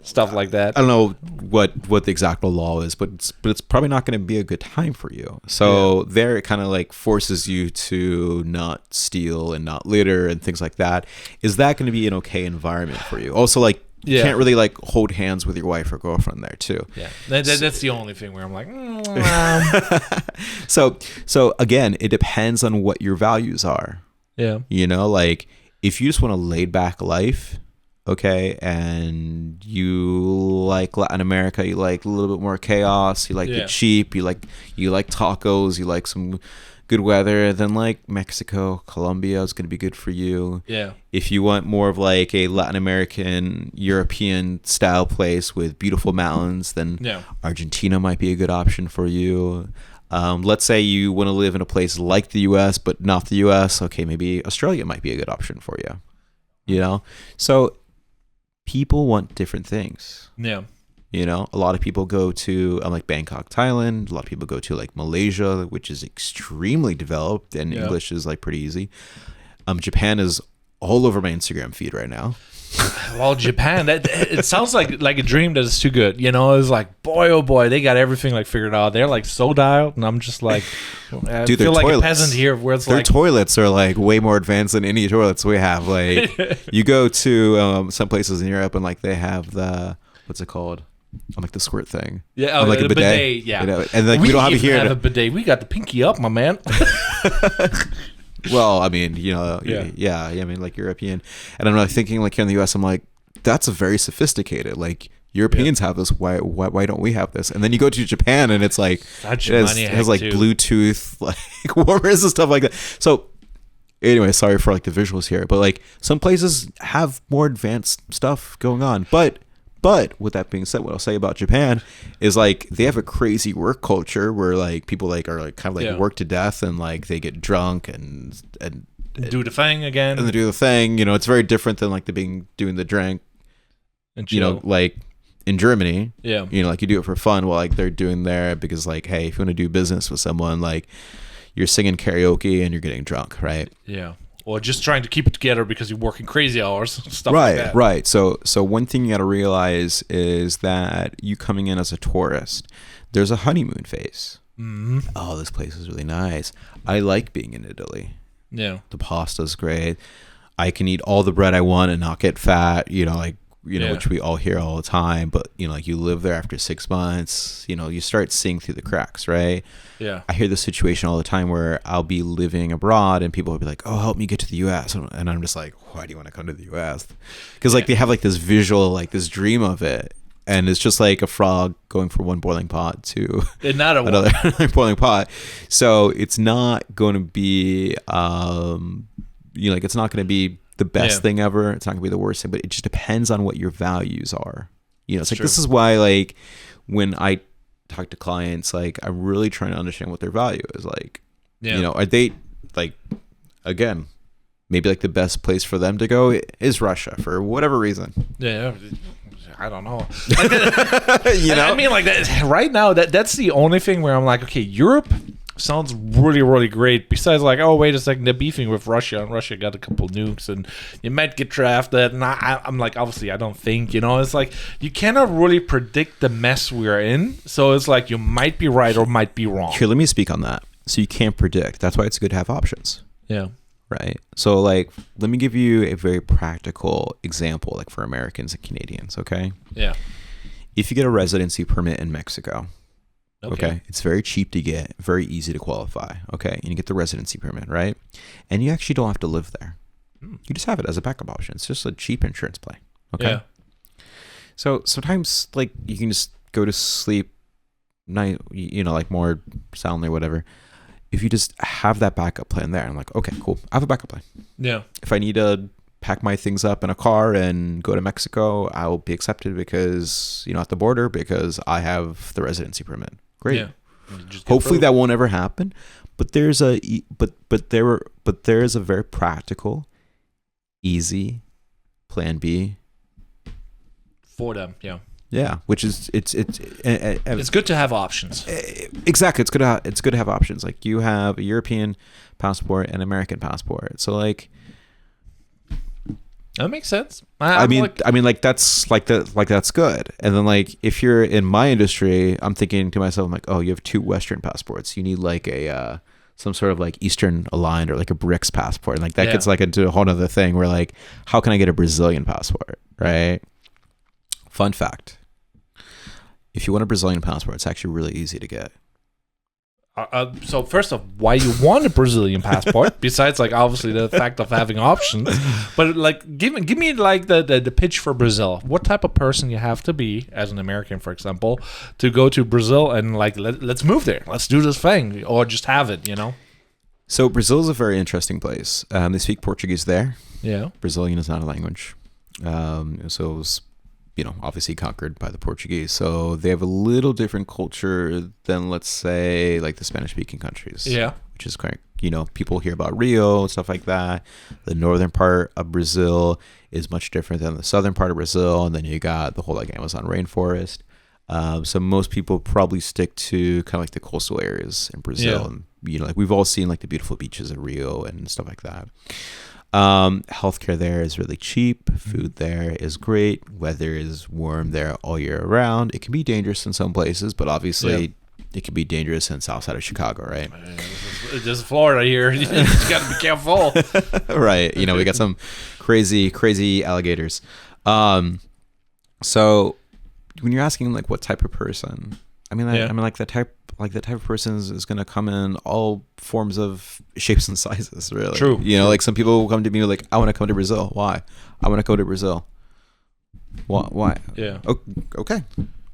Stuff like that. I don't know what the exact law is, but it's probably not going to be a good time for you. So there it kind of like forces you to not steal and not litter and things like that. Is that going to be an okay environment for you? Also, like you can't really like hold hands with your wife or girlfriend there too. That's the only thing where I'm like so again, it depends on what your values are. You know, like if you just want a laid back life, okay, and you like Latin America, you like a little bit more chaos, you like the cheap, you like tacos, you like some good weather, then like Mexico, Colombia is going to be good for you. If you want more of like a Latin American, European style place with beautiful mountains, then Argentina might be a good option for you. Let's say you want to live in a place like the US, but not the US. Okay, maybe Australia might be a good option for you. You know? So people want different things. You know, a lot of people go to like Bangkok, Thailand. A lot of people go to like Malaysia, which is extremely developed and English is like pretty easy. Japan is all over my Instagram feed right now. Well, Japan, it sounds like a dream that is too good. You know, it's like, boy, oh boy, they got everything like figured out. They're like so dialed, and I'm just like, I dude, feel like toilets. a peasant here, where it's their like toilets are like way more advanced than any toilets we have. Like, you go to some places in Europe, and like they have the what's it called? I'm like the squirt thing. Like a bidet. You know? And like we don't have it here. Have a bidet. We got the pinky up, my man. Well, I mean, you know, I mean, like European, and I'm like thinking, like here in the U.S., I'm like, that's a very sophisticated. Like Europeans have this. Why don't we have this? And then you go to Japan, and it's like it has like Bluetooth, like warmers and stuff like that. So anyway, sorry for like the visuals here, but like some places have more advanced stuff going on, but with that being said, what I'll say about Japan is like they have a crazy work culture where like people like are like kind of like work to death and like they get drunk and do the thing again. And they do the thing. You know, it's very different than like doing the drink. And chill. You know, like in Germany. You know, like you do it for fun while like they're doing there because like, hey, if you want to do business with someone, like you're singing karaoke and you're getting drunk, right? Or just trying to keep it together because you're working crazy hours, stuff like that. Right. So one thing you got to realize is that you coming in as a tourist, there's a honeymoon phase. Mm-hmm. Oh, this place is really nice. I like being in Italy. The pasta's great. I can eat all the bread I want and not get fat. You know, like which we all hear all the time. But you know, like you live there after 6 months. You know, you start seeing through the cracks, right? I hear this situation all the time where I'll be living abroad and people will be like, oh, help me get to the US. And I'm just like, why do you want to come to the US? Because like they have like this visual, like this dream of it. And it's just like a frog going from one boiling pot to another boiling pot. So it's not going to be, you know, like it's not going to be the best thing ever. It's not going to be the worst thing, but it just depends on what your values are. You know, it's like, this is why like when I talk to clients, like I'm really trying to understand what their value is. Like, you know, are they like, again, maybe like the best place for them to go is Russia for whatever reason. I don't know. You know, I mean, like that right now. That's the only thing where I'm like, okay, Europe sounds really, really great. Besides, like, oh wait a second, they're beefing with Russia, and Russia got a couple nukes, and you might get drafted. And I'm like, obviously, I don't think, you know, it's like you cannot really predict the mess we're in. So it's like you might be right or might be wrong. Here, let me speak on that. So you can't predict. That's why it's good to have options. Yeah. Right. So like, let me give you a very practical example, like for Americans and Canadians. Okay. Yeah. If you get a residency permit in Mexico, okay, it's very cheap to get, very easy to qualify. Okay. And you get the residency permit, right? And you actually don't have to live there. You just have it as a backup option. It's just a cheap insurance play. Okay. Yeah. So sometimes like you can just go to sleep night, like more soundly or whatever. If you just have that backup plan there, I'm like, okay, cool. I have a backup plan. Yeah. If I need to pack my things up in a car and go to Mexico, I will be accepted because, at the border, because I have the residency permit. Great. Yeah. Hopefully that won't ever happen. But there's there is a very practical, easy plan B for them. Yeah. Yeah, which is it's good to have options. Exactly, it's good to have options. Like you have a European passport and American passport. So like that makes sense. I mean that's that's good. And then like if you're in my industry, I'm thinking to myself, I'm like, oh, you have 2 Western passports. You need like a some sort of like Eastern aligned or like a BRICS passport. And like that gets like into a whole other thing where like, how can I get a Brazilian passport? Right. Fun fact. If you want a Brazilian passport, it's actually really easy to get. So first off, why you want a Brazilian passport? Besides, like obviously the fact of having options, but like give me like the pitch for Brazil. What type of person you have to be as an American, for example, to go to Brazil and like let's move there, let's do this thing, or just have it, So Brazil is a very interesting place. They speak Portuguese there. Yeah, Brazilian is not a language. So it was, obviously conquered by the Portuguese. So they have a little different culture than, let's say, like the Spanish-speaking countries. Yeah. Which is quite, people hear about Rio and stuff like that. The northern part of Brazil is much different than the southern part of Brazil. And then you got the whole like Amazon rainforest. So most people probably stick to kind of like the coastal areas in Brazil. Yeah. And, like we've all seen like the beautiful beaches of Rio and stuff like that. Healthcare there is really cheap. Food there is great. Weather is warm there all year around. It can be dangerous in some places, but obviously it can be dangerous in south side of Chicago, right? This is Florida here. You just got to be careful. Right. We got some crazy alligators. So when you're asking like what type of person, I mean the type of person is going to come in all forms of shapes and sizes, really. True. Like some people will come to me like, I want to come to Brazil. Why? I want to go to Brazil. Why? Yeah. Okay.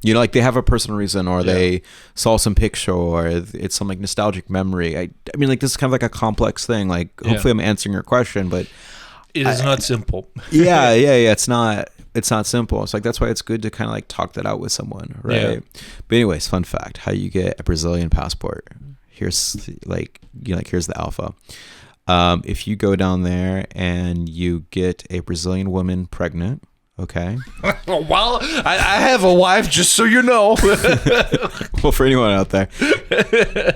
Like they have a personal reason, or they saw some picture, or it's some like nostalgic memory. I mean, like this is kind of like a complex thing. Like hopefully I'm answering your question, but it is not simple. Yeah. It's not simple. It's like, that's why it's good to kind of like talk that out with someone, right? Yeah. But anyways, fun fact, how you get a Brazilian passport. Here's here's the alpha. If you go down there and you get a Brazilian woman pregnant, okay? Well, I have a wife, just so you know. Well, for anyone out there,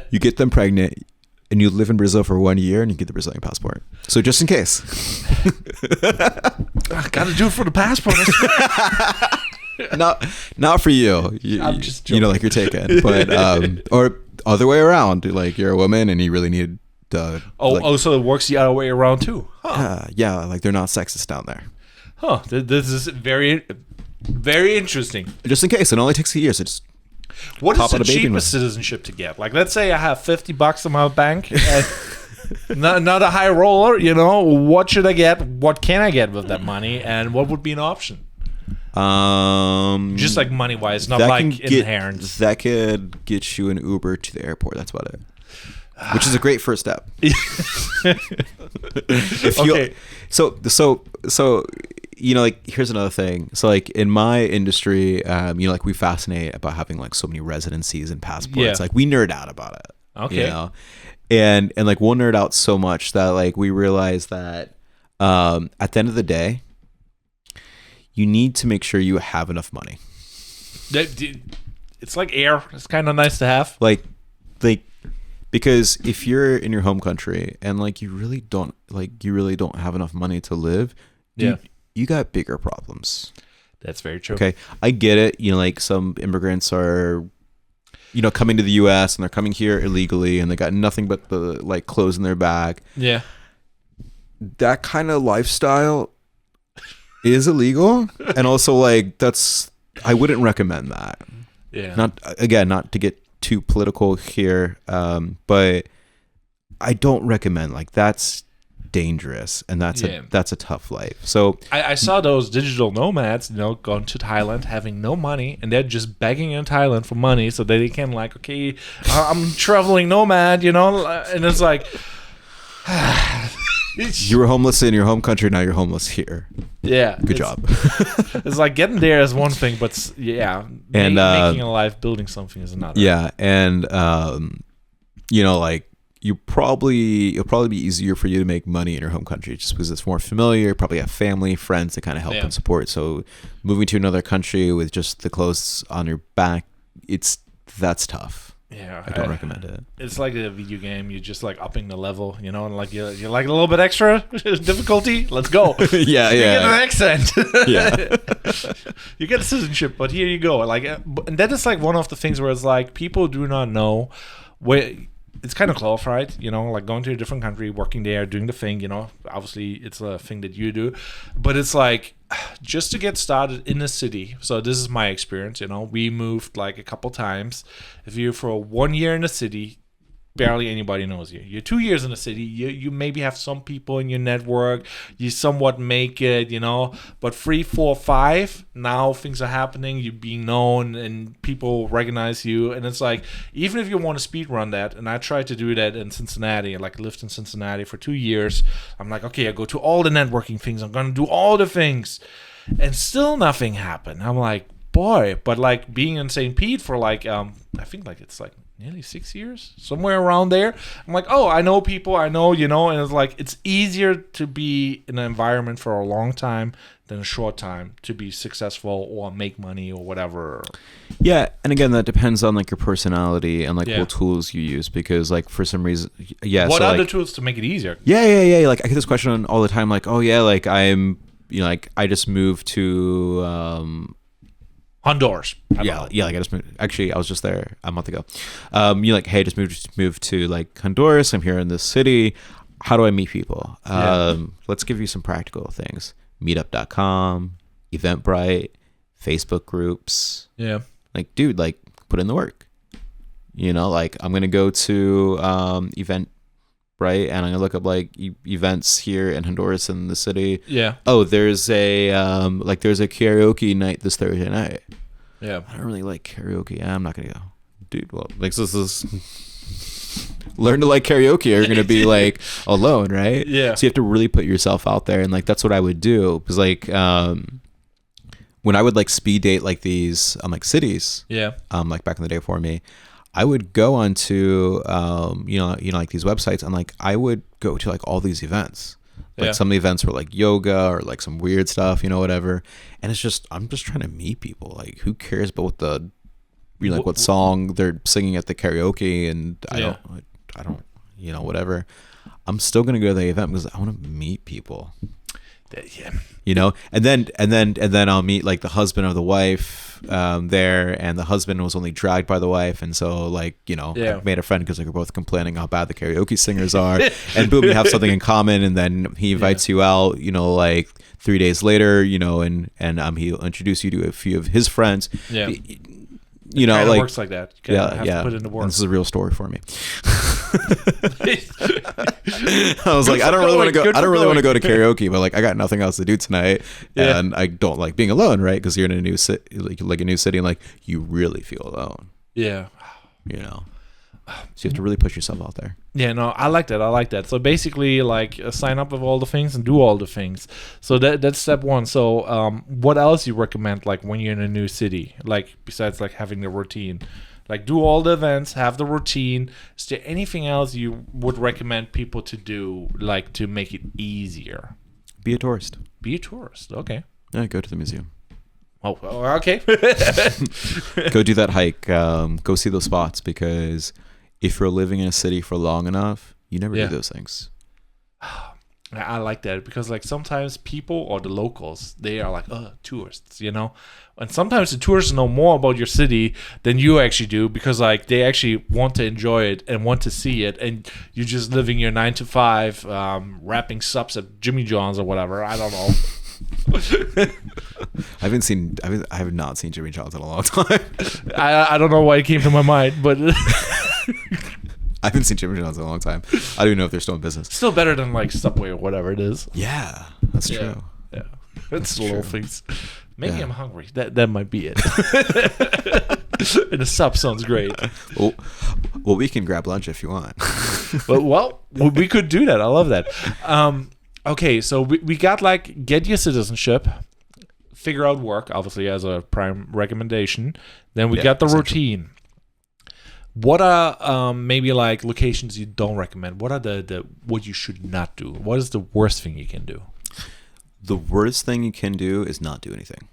you get them pregnant and you live in Brazil for 1 year and you get the Brazilian passport. So just in case. I gotta do it for the passport. Not for you. I'm just joking. Like you're taken, but or other way around. Like you're a woman and you really need to. So it works the other way around too. Huh. Yeah, like they're not sexist down there. Huh. This is very, very interesting. Just in case, it only takes a year. So just. What is the cheapest citizenship to get? Like, let's say I have $50 in my bank, and not a high roller. What should I get? What can I get with that money? And what would be an option? Just like money wise, not like inherent. That could get you an Uber to the airport. That's about it. Which is a great first step. Okay. So like here's another thing. So like in my industry, like we fascinate about having like so many residencies and passports. Yeah. Like we nerd out about it. Okay. And like we'll nerd out so much that like we realize that at the end of the day, you need to make sure you have enough money. It's like air. It's kind of nice to have. Like because if you're in your home country and like you really don't have enough money to live, you got bigger problems. That's very true. Okay, I get it. Like some immigrants are coming to the U.S. and they're coming here illegally and they got nothing but the like clothes in their bag. Yeah. That kind of lifestyle is illegal, and also like I wouldn't recommend that. Yeah. Not to get too political here, but I don't recommend, like, that's dangerous, and that's a tough life. So I saw those digital nomads, going to Thailand, having no money, and they're just begging in Thailand for money so that they can, like, okay, I'm traveling nomad, and it's like, you were homeless in your home country, now you're homeless here. Yeah, good job. It's like getting there is one thing, but making a life, building something is another. Yeah, and like, it'll probably be easier for you to make money in your home country just because it's more familiar. You probably have family, friends to kind of help and support. So moving to another country with just the clothes on your back, that's tough. Yeah, I don't recommend it. It's like a video game. You're just like upping the level, and like you're like a little bit extra difficulty. Let's go. Yeah. You get an accent. Yeah. You get a citizenship, but here you go. Like, and that is like one of the things where it's like people do not know where. It's kind of clarified, like going to a different country, working there, doing the thing, obviously it's a thing that you do, but it's like just to get started in a city. So this is my experience, we moved like a couple times. If you're for 1 year in a city, barely anybody knows you. You're 2 years in a city, you maybe have some people in your network, you somewhat make it, but 3, 4, 5, now things are happening, you're being known and people recognize you, and it's like, even if you want to speed run that, and I tried to do that in Cincinnati, like lived in Cincinnati for 2 years, I'm like, okay, I go to all the networking things, I'm gonna do all the things, and still nothing happened. I'm like, boy, but like being in St. Pete for like, I think like it's like nearly 6 years, somewhere around there. I'm like, oh, I know people, and it's like, it's easier to be in an environment for a long time than a short time to be successful or make money or whatever. Yeah, and again, that depends on like your personality and like what tools you use, because like for some reason, what are the tools to make it easier? Yeah. Like I get this question all the time, like, oh yeah, like I'm, like I just moved to Honduras. Yeah, like I just moved. Actually, I was just there a month ago. You're like, hey, just moved to like Honduras. I'm here in this city. How do I meet people? Let's give you some practical things. Meetup.com, Eventbrite, Facebook groups. Yeah. Like, dude, like put in the work. Like I'm gonna go to Eventbrite and I'm gonna look up like events here in Honduras in the city. Yeah. Oh, there's a there's a karaoke night this Thursday night. Yeah. I don't really like karaoke. I'm not gonna go, dude. Well, like this is learn to like karaoke. Or you're gonna be like alone, right? Yeah. So you have to really put yourself out there, and like that's what I would do, because like when I would like speed date like these like cities, like back in the day for me, I would go onto like these websites, and like I would go to like all these events. Like some of the events were like yoga or like some weird stuff, whatever. And it's just, I'm just trying to meet people. Like, who cares about what the, what song they're singing at the karaoke? And I don't, whatever. I'm still gonna go to the event because I want to meet people. Yeah. And then I'll meet like the husband or the wife there, and the husband was only dragged by the wife, and so like I made a friend because like we're both complaining how bad the karaoke singers are, and boom, you have something in common, and then he invites you out, like 3 days later, and he'll introduce you to a few of his friends. It like works like that. You have to put it into work. And this is a real story for me. I was like, I don't really want to go to karaoke, but like I got nothing else to do tonight, and I don't like being alone, right? Because you're in a new city, like a new city, and like you really feel alone. Yeah. So you have to really push yourself out there. Yeah, no, I like that. So basically, like, sign up with all the things and do all the things. So that's step one. So what else you recommend, like, when you're in a new city? Like, besides, like, having the routine? Like, do all the events, have the routine. Is there anything else you would recommend people to do, like, to make it easier? Be a tourist. Okay. Yeah, go to the museum. Oh, okay. Go do that hike. Go see those spots, because if you're living in a city for long enough, you never do those things. I like that because like sometimes people or the locals, they are like, oh, tourists, you know, and sometimes the tourists know more about your city than you actually do because like they actually want to enjoy it and want to see it, and you're just living your 9 to 5, wrapping subs at Jimmy John's or whatever. I don't know. I have not seen Jimmy John's in a long time. I don't know why it came to my mind, but I haven't seen Jimmy John's in a long time. I don't even know if they're still in business. Still better than like Subway or whatever it is. Yeah, that's true. Yeah, it's the little things. Maybe I'm hungry. That might be it. And the sub sounds great. Well, we can grab lunch if you want. Well, we could do that. I love that. Okay, so we got like get your citizenship, figure out work, obviously as a prime recommendation. Then we got the routine. What are maybe like locations you don't recommend? What are the what you should not do? What is the worst thing you can do? The worst thing you can do is not do anything.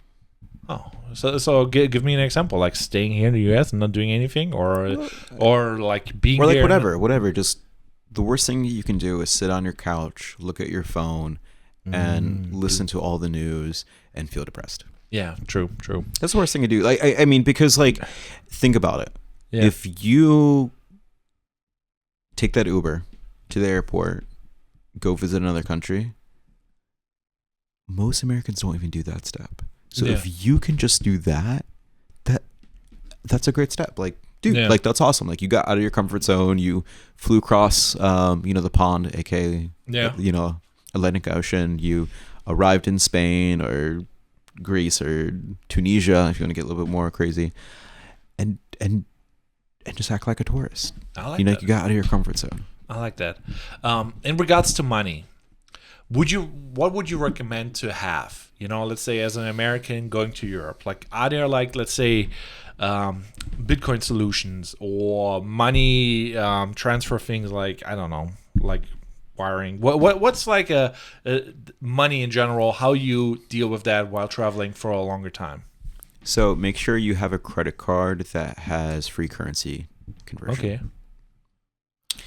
Oh, so give me an example, like staying here in the U.S. and not doing anything, or like being or like there whatever. Just the worst thing you can do is sit on your couch, look at your phone, and listen to all the news and feel depressed. Yeah, true. That's the worst thing to do. Like I mean, because like, think about it. Yeah. If you take that Uber to the airport, go visit another country, most Americans don't even do that step. So if you can just do that's a great step. Like, dude, like that's awesome. Like you got out of your comfort zone, you flew across, the pond, aka, Atlantic Ocean. You arrived in Spain or Greece or Tunisia, if you want to get a little bit more crazy, and just act like a tourist. I like that. You got out of your comfort zone. I like that. In regards to money, what would you recommend to have? Let's say as an American going to Europe, like are there like, let's say, Bitcoin solutions or money transfer things like, I don't know, like wiring. What's like a money in general? How you deal with that while traveling for a longer time? So make sure you have a credit card that has free currency conversion.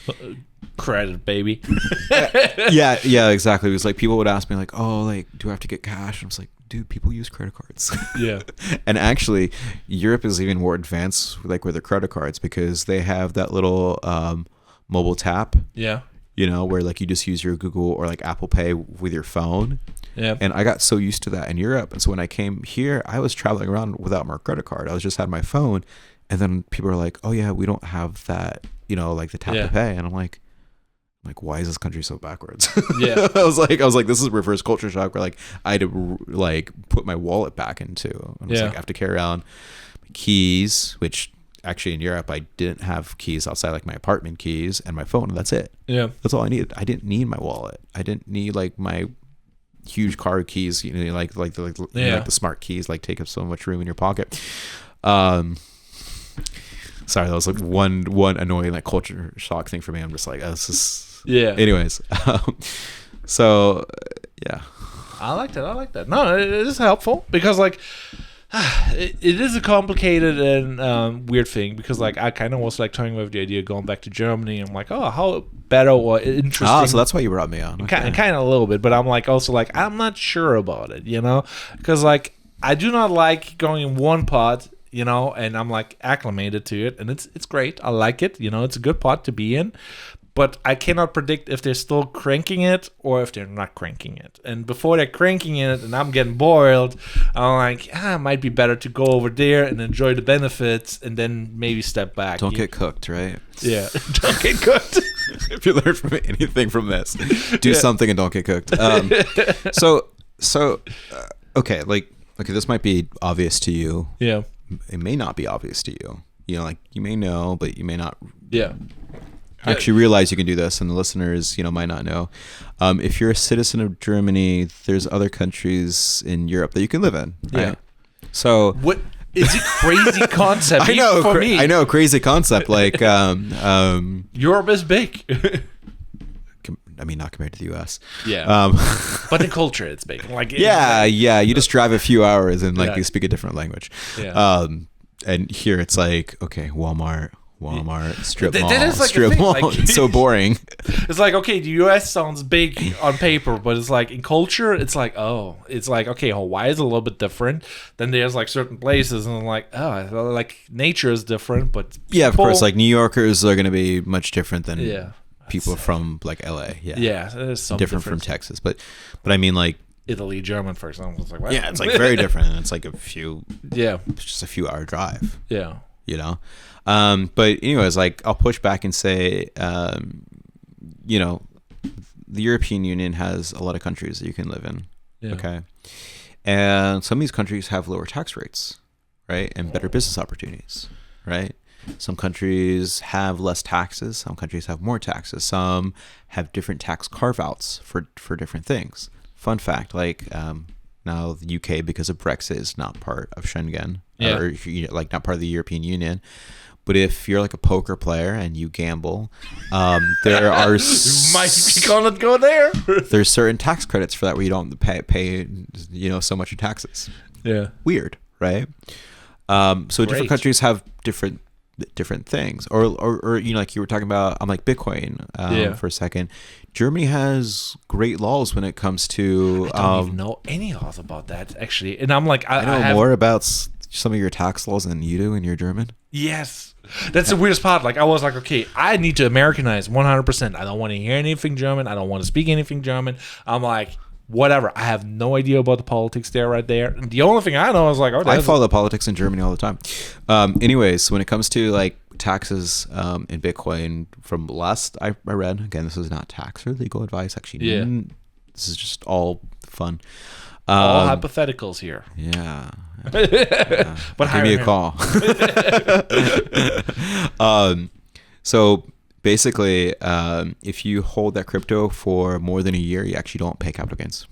Okay. Credit, baby. yeah, exactly. It was like people would ask me like, oh, like, do I have to get cash? And I was like, dude, people use credit cards. Yeah. And actually, Europe is even more advanced like with their credit cards because they have that little mobile tap. Yeah. Where like you just use your Google or like Apple Pay with your phone. Yeah. And I got so used to that in Europe. And so when I came here, I was traveling around without my credit card. I just had my phone. And then people are like, oh yeah, we don't have that, like the tap to pay. And I'm like, why is this country so backwards? Yeah. I was like, this is reverse culture shock where like I had to like put my wallet back into. And I was like, I have to carry around my keys, which actually in Europe I didn't have keys outside like my apartment keys and my phone, and that's it. Yeah. That's all I needed. I didn't need my wallet. I didn't need like my huge car keys, like the smart keys like take up so much room in your pocket. Sorry, that was like one annoying like culture shock thing for me. I'm just like, oh, this is Anyways, so yeah, I like that. No, it is helpful because like it is a complicated and weird thing because like I kind of was like toying with the idea of going back to Germany. I'm like, oh, how better or interesting. Oh, so that's why you brought me on. Okay. Kind of a little bit, but I'm like also like I'm not sure about it, because like I do not like going in one pot. And I'm like acclimated to it, and it's great. I like it. It's a good pot to be in, but I cannot predict if they're still cranking it or if they're not cranking it. And before they're cranking it, and I'm getting boiled, I'm like, it might be better to go over there and enjoy the benefits, and then maybe step back. Don't get cooked, right? Yeah, don't get cooked. If you learn from anything from this, do something and don't get cooked. Okay, okay, this might be obvious to you. Yeah. It may not be obvious to you. Like you may know, but you may not actually realize you can do this, and the listeners, might not know. If you're a citizen of Germany, there's other countries in Europe that you can live in. Right? Yeah. So what is a crazy concept? I know, for me. I know, crazy concept. Like Europe is big. I mean, not compared to the U.S. Yeah. But the culture, it's big. Like you just drive a few hours and like you speak a different language. Yeah. And here it's like, okay, Walmart, Walmart, strip mall, that is like strip a thing. mall. Like, It's so boring. It's like, okay, the U.S. sounds big on paper, but it's like in culture, it's like, okay, Hawaii is a little bit different. Then there's like certain places, and I'm like, oh, like nature is different, but Yeah, of course. Like New Yorkers are going to be much different than people from like LA. Yeah, there's some different from Texas, but I mean like Italy, German, for example. It's like, what? Yeah, it's like very different. And it's like it's just a few hour drive. Yeah. You know? But anyways, like I'll push back and say, you know, the European Union has a lot of countries that you can live in. Yeah. Okay. And some of these countries have lower tax rates, right? And better business opportunities, right? Some countries have less taxes. Some countries have more taxes. Some have different tax carve-outs for different things. Fun fact, like now the UK, because of Brexit, is not part of Schengen, or like not part of the European Union. But if you're like a poker player and you gamble, there are might be gonna go there. There's certain tax credits for that where you don't pay so much in taxes. Yeah, weird, right? So different countries have different things, or like you were talking about on like Bitcoin for a second. Germany has great laws when it comes to I don't even know any laws about that actually, and I'm like I know more about some of your tax laws than you do, and you're German. Yes, that's the weirdest part. Like I was like, okay, I need to Americanize 100%. I don't want to hear anything German. I don't want to speak anything German. I'm like, whatever. I have no idea about the politics there right there. And the only thing I know is like, I follow the politics in Germany all the time. Anyways, when it comes to like taxes in Bitcoin, from last I read, again, this is not tax or legal advice. Actually, this is just all fun. All hypotheticals here. Yeah. But give me a call. So basically, if you hold that crypto for more than a year, you actually don't pay capital gains.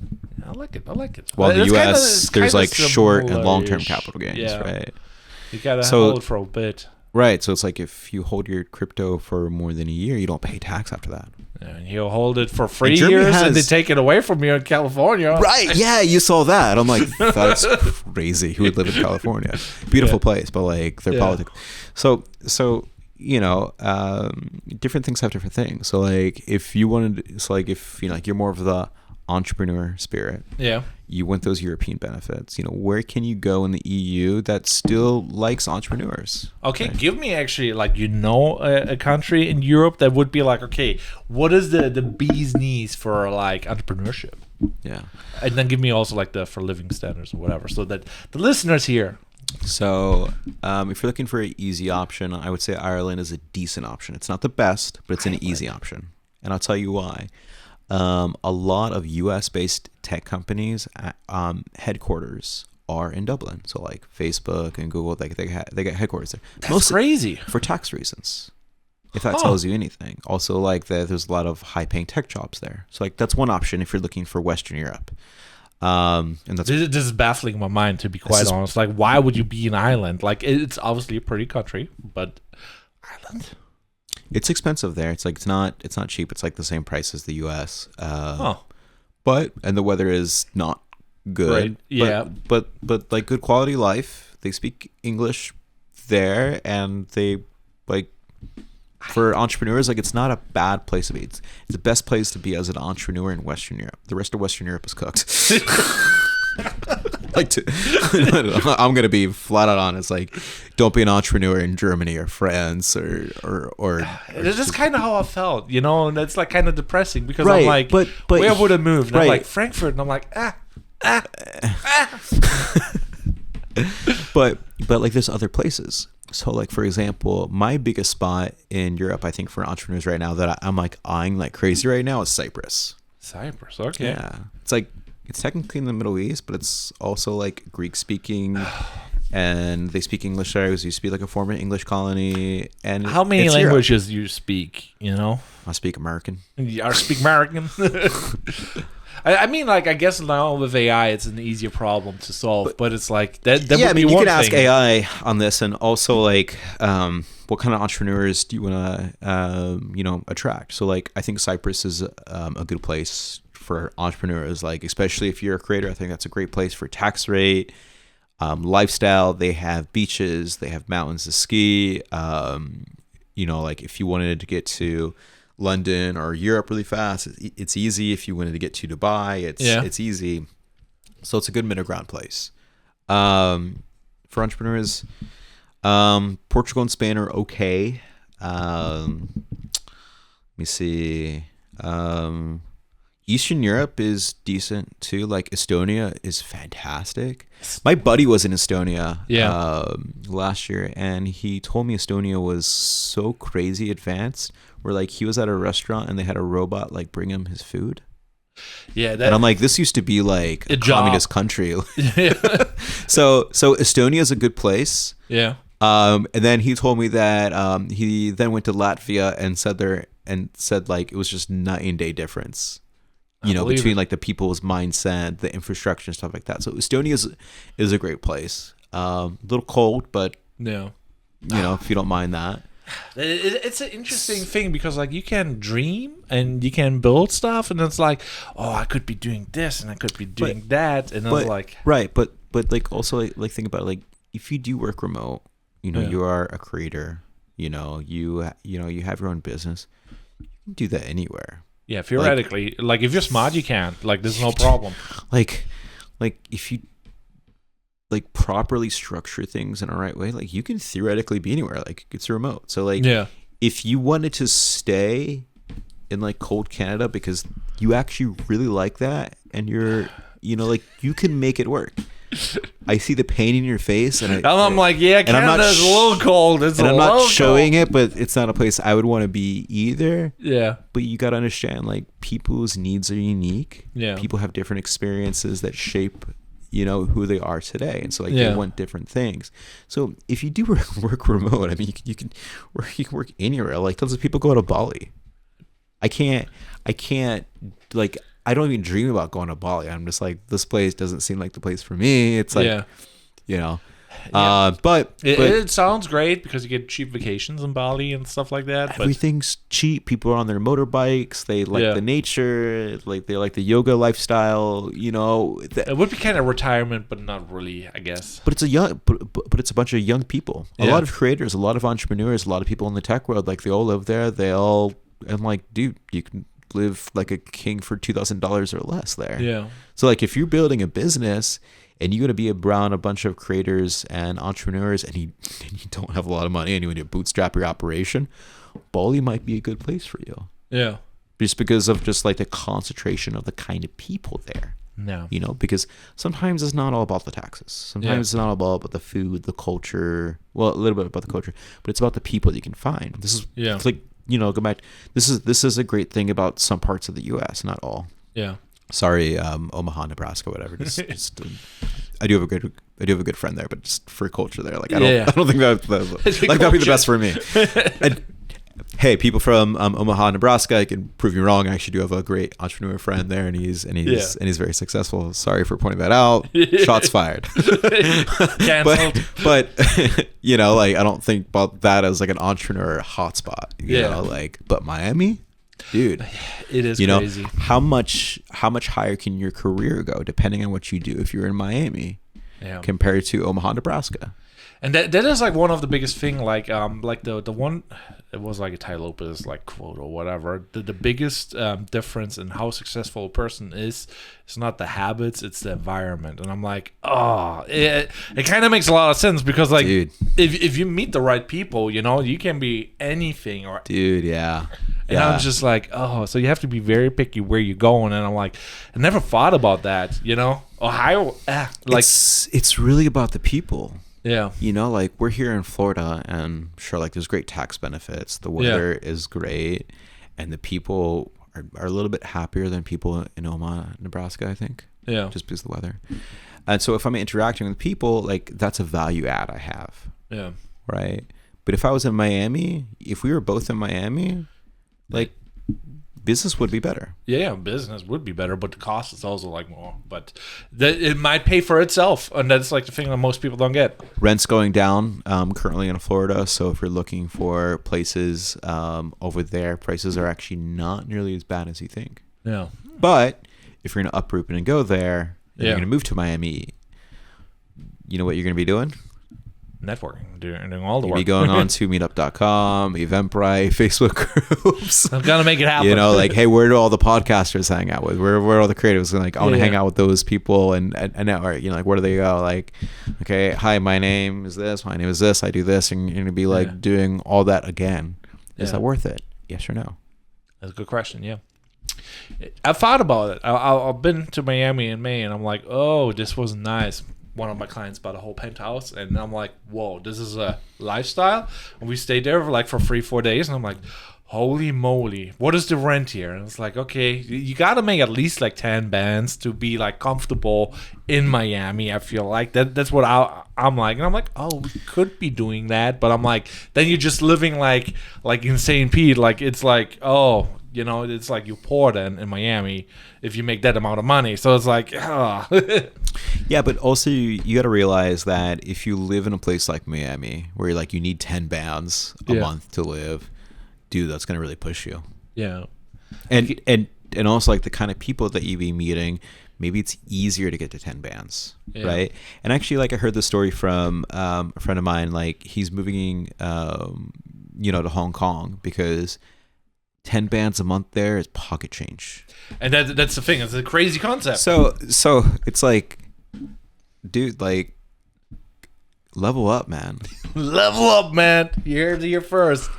I like it. Well, in the U.S., there's like short and long-term capital gains, right? You gotta hold it for a bit. Right, so it's like if you hold your crypto for more than a year, you don't pay tax after that. And he'll hold it for 3 years and they take it away from you in California. Right, yeah, you saw that. I'm like, that's crazy. Who would live in California? Beautiful place, but like their politics. So different things have different things. So like if you wanted, it's like if you're more of the entrepreneur spirit. Yeah. You want those European benefits. Where can you go in the EU that still likes entrepreneurs? Okay, right? Give me actually a country in Europe that would be like, okay, what is the bee's knees for like entrepreneurship? Yeah. And then give me also like the for living standards or whatever, so that the listeners here. So if you're looking for an easy option, I would say Ireland is a decent option. It's not the best, but it's an easy option. And I'll tell you why. A lot of U.S.-based tech companies headquarters are in Dublin. So like Facebook and Google, they get headquarters there. That's mostly crazy for tax reasons. If that tells you anything. Also, like there's a lot of high-paying tech jobs there. So like that's one option if you're looking for Western Europe. And that's this is baffling my mind, to be quite honest. Like, why would you be in Ireland? Like, it's obviously a pretty country, but Ireland. It's expensive there. It's like it's not cheap. It's like the same price as the U.S. But the weather is not good. Right. Yeah. But like good quality life. They speak English there, and they like for entrepreneurs. Like it's not a bad place to be. It's the best place to be as an entrepreneur in Western Europe. The rest of Western Europe is cooked. I'm gonna be flat out honest. Like, don't be an entrepreneur in Germany or France or. It's just kind of how I felt, and that's like kind of depressing because I'm like, but where would I move? And I'm like Frankfurt, and I'm like But like there's other places. So like for example, my biggest spot in Europe, I think for entrepreneurs right now that I'm like eyeing like crazy right now is Cyprus. Cyprus, okay. Yeah, it's technically in the Middle East, but it's also like Greek speaking, and they speak English there. It used to be like a former English colony. And how many languages do you speak? I speak American. I speak American. I mean, like, I guess now with AI, it's an easier problem to solve, but it's like that would be one thing. You can ask AI on this, and also like, what kind of entrepreneurs do you want to, attract? So like, I think Cyprus is a good place for entrepreneurs, like especially if you're a creator. I think that's a great place for tax rate, lifestyle. They have beaches, they have mountains to ski. You know, like if you wanted to get to London or Europe really fast, it's easy. If you wanted to get to Dubai, it's easy. So it's a good middle ground place. For entrepreneurs, Portugal and Spain are okay. Let me see. Eastern Europe is decent too. Like Estonia is fantastic. My buddy was in Estonia last year, and he told me Estonia was so crazy advanced. Where like he was at a restaurant and they had a robot like bring him his food. Yeah, and I'm like, this used to be like a communist country. So Estonia is a good place. Yeah. And then he told me that he then went to Latvia and said like it was just night and day difference. You know, between like the people's mindset, the infrastructure and stuff like that. So Estonia is a great place. A little cold, but you know, if you don't mind that. It's an interesting thing because like you can dream and you can build stuff, and it's like, oh, I could be doing this and I could be doing that, and it's like right, but like also like think about it, like if you do work remote, you know, you are a creator, you know, you have your own business, you can do that anywhere. Yeah, theoretically, like if you're smart, you can. Like there's no problem. Like if you like properly structure things in a right way, like you can theoretically be anywhere. Like it's remote. So like if you wanted to stay in like cold Canada because you actually really like that and you're, you know, like you can make it work. I see the pain in your face, and I'm like, yeah, Canada's a little cold. And I'm not showing it, but it's not a place I would want to be either. Yeah. But you got to understand, like, people's needs are unique. Yeah. People have different experiences that shape, you know, who they are today, and so like they want different things. So if you do work remote, I mean, you can work anywhere. Like tons of people go to Bali. I can't like. I don't even dream about going to Bali. I'm just like, this place doesn't seem like the place for me. It's like, you know, but it sounds great because you get cheap vacations in Bali and stuff like that. Everything's cheap. People are on their motorbikes. They like the nature. Like they like the yoga lifestyle. You know, it would be kind of retirement, but not really, I guess. But it's but it's a bunch of young people. A lot of creators, a lot of entrepreneurs, a lot of people in the tech world. Like they all live there. And like, dude, you can live like a king for $2,000 or less there. Yeah. So like if you're building a business and you're going to be around a bunch of creators and entrepreneurs and you don't have a lot of money and you want to bootstrap your operation, Bali might be a good place for you. Yeah. Just because of just like the concentration of the kind of people there. No. You know, because sometimes it's not all about the taxes. Sometimes it's not all about the food, the culture. Well, a little bit about the culture, but it's about the people that you can find. This is it's like, you know, go back. This is a great thing about some parts of the U.S., not all. Yeah. Sorry, Omaha, Nebraska, whatever. I do have a good friend there, but just for culture there, like I don't think that'd be the best for me. And, hey, people from Omaha, Nebraska, I can prove you wrong. I actually do have a great entrepreneur friend there, and he's very successful. Sorry for pointing that out. Shots fired. Canceled. but you know, like I don't think about that as like an entrepreneur hotspot. You know, like but Miami, dude, it is crazy. Know, how much higher can your career go depending on what you do if you're in Miami compared to Omaha, Nebraska? And that is like one of the biggest thing, like the one, it was like a Tai Lopez like quote or whatever. The biggest difference in how successful a person is not the habits, it's the environment. And I'm like, oh, it kind of makes a lot of sense because like, dude, if you meet the right people, you know, you can be anything. Or dude, yeah. And I'm just like, oh, so you have to be very picky where you're going. And I'm like, I never thought about that, you know. Ohio, like it's really about the people. Yeah. You know, like we're here in Florida and sure, like there's great tax benefits. The weather is great. And the people are a little bit happier than people in Omaha, Nebraska, I think. Yeah. Just because of the weather. And so if I'm interacting with people, like that's a value add I have. Yeah. Right. But if I was in Miami, if we were both in Miami, like business would be better. Yeah, business would be better, but the cost is also like more. But it might pay for itself, and that's like the thing that most people don't get. Rent's going down currently in Florida, so if you're looking for places over there, prices are actually not nearly as bad as you think. Yeah. But if you're going to uproot and go there, and you're going to move to Miami, you know what you're going to be doing? networking, doing all the You'd work. be going on to meetup.com, Eventbrite, Facebook groups. I'm gonna make it happen. You know, like, hey, where do all the podcasters hang out with? Where are all the creatives? And like, I want to hang out with those people and network. You know, like, where do they go? Like, okay, hi, my name is this. My name is this. I do this, and you're gonna be like doing all that again. Is that worth it? Yes or no? That's a good question. Yeah, I've thought about it. I've been to Miami in May, and I'm like, oh, this was nice. One of my clients bought a whole penthouse, and I'm like, whoa, this is a lifestyle. And we stayed there for 3-4 days, and I'm like, holy moly, what is the rent here? And it's like, okay, you gotta make at least like 10 bands to be like comfortable in Miami. I feel like that's what I'm like. And I'm like, oh, we could be doing that, but I'm like, then you're just living like insane Pete. Like, it's like, oh, you know, it's like you poor then in Miami if you make that amount of money. So it's like, yeah, but also you got to realize that if you live in a place like Miami where like you need 10 bands a month to live, dude, that's gonna really push you. Yeah, and also like the kind of people that you be meeting, maybe it's easier to get to 10 bands, right? And actually, like, I heard the story from a friend of mine. Like, he's moving, to Hong Kong because 10 bands a month there is pocket change. And that's the thing. It's a crazy concept. So it's like, dude, like, level up, man. Level up, man. You're here first.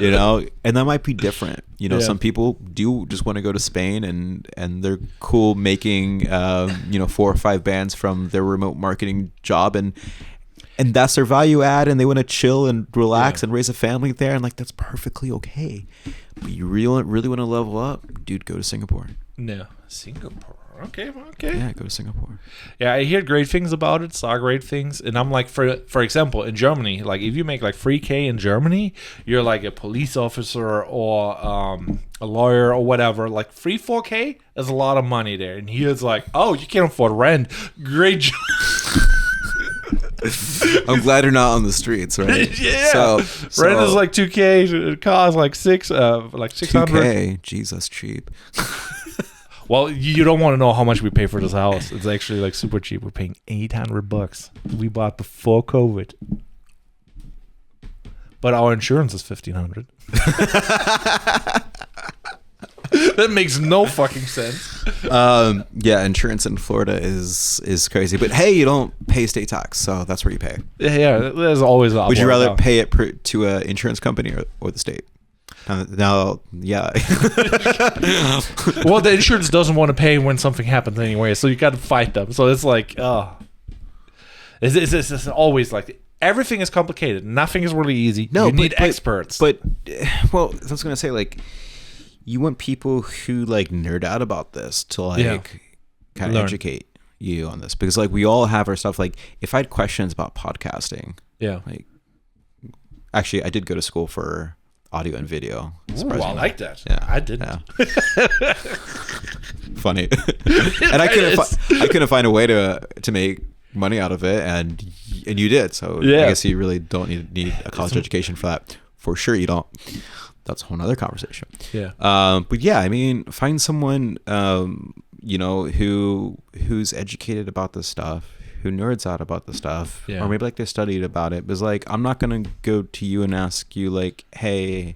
You know, and that might be different. You know, some people do just want to go to Spain and they're cool making 4 or 5 bands from their remote marketing job, and that's their value add, and they want to chill and relax and raise a family there, and like, that's perfectly okay. But you really want to level up, dude, go to Singapore. No, Singapore. Okay. Yeah, go to Singapore. Yeah, I hear great things about it, saw great things. And I'm like, for example, in Germany, like, if you make like 3K in Germany, you're like a police officer or a lawyer or whatever. Like 3-4K is a lot of money there. And he is like, oh, you can't afford rent. Great job. I'm glad you're not on the streets, right? So rent is like 2K. It costs like 600. 2K, Jesus, cheap. Well, you don't want to know how much we pay for this house. It's actually like super cheap. We're paying $800. We bought before COVID, but our insurance is $1,500. That makes no fucking sense. Yeah, insurance in Florida is crazy. But hey, you don't pay state tax, so that's where you pay. Yeah, there's always a. Would you rather pay it to an insurance company or the state? Now, yeah. Well, the insurance doesn't want to pay when something happens anyway, so you got to fight them. So it's like, it's always like, everything is complicated. Nothing is really easy. No, you need experts. But, well, I was going to say, like, you want people who like nerd out about this to like kind of educate you on this, because like we all have our stuff. Like, if I had questions about podcasting, like, actually, I did go to school for audio and video. Ooh, I like that. Yeah, I didn't. Yeah. Funny. And I couldn't find a way to make money out of it, and you did. So I guess you really don't need a college education for that. For sure, you don't. That's a whole other conversation. Yeah. But yeah, I mean, find someone who's educated about this stuff, who nerds out about the stuff, or maybe like they studied about it. Because like, I'm not gonna go to you and ask you like, hey,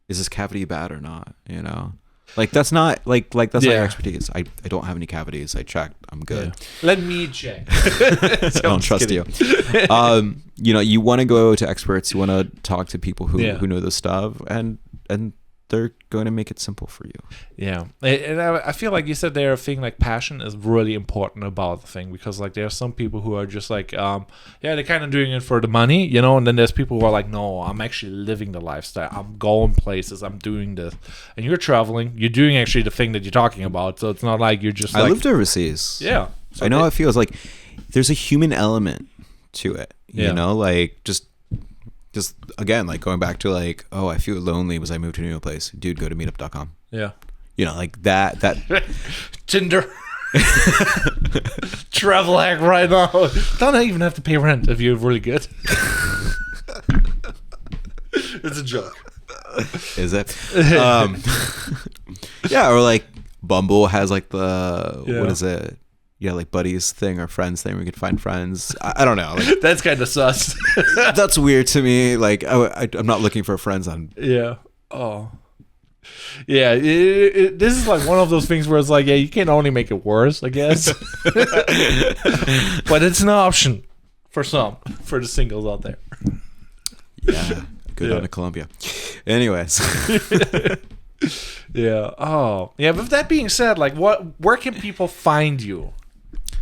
is this cavity bad or not? You know, like that's not like that's not your expertise. I don't have any cavities. I checked. I'm good. Let me check. I don't trust you. You want to go to experts. You want to talk to people who know this stuff, and they're going to make it simple for you. Yeah. And I feel like you said there, a thing like passion is really important about the thing, because like there are some people who are just like, they're kind of doing it for the money, you know, and then there's people who are like, no, I'm actually living the lifestyle. I'm going places. I'm doing this. And you're traveling. You're doing actually the thing that you're talking about. So it's not like you're just I lived overseas. Yeah. So I know how it feels. Like, there's a human element to it, you know, like just again, like going back to like, oh, I feel lonely because I moved to a new place. Dude, go to meetup.com. Yeah. You know, like that Tinder. Travel hack right now. Don't even have to pay rent if you're really good. It's a joke. Is it? Yeah, or like Bumble has like the what is it? like buddies thing or friends thing. We could find friends. I don't know. Like, That's kind of sus. that's weird to me. Like I'm not looking for friends on. Yeah. Oh. Yeah. This is like one of those things where it's like, yeah, you can only make it worse, I guess. But it's an option for the singles out there. Yeah. Good on to Colombia. Anyways. Yeah. Oh. Yeah. With that being said, like, where can people find you?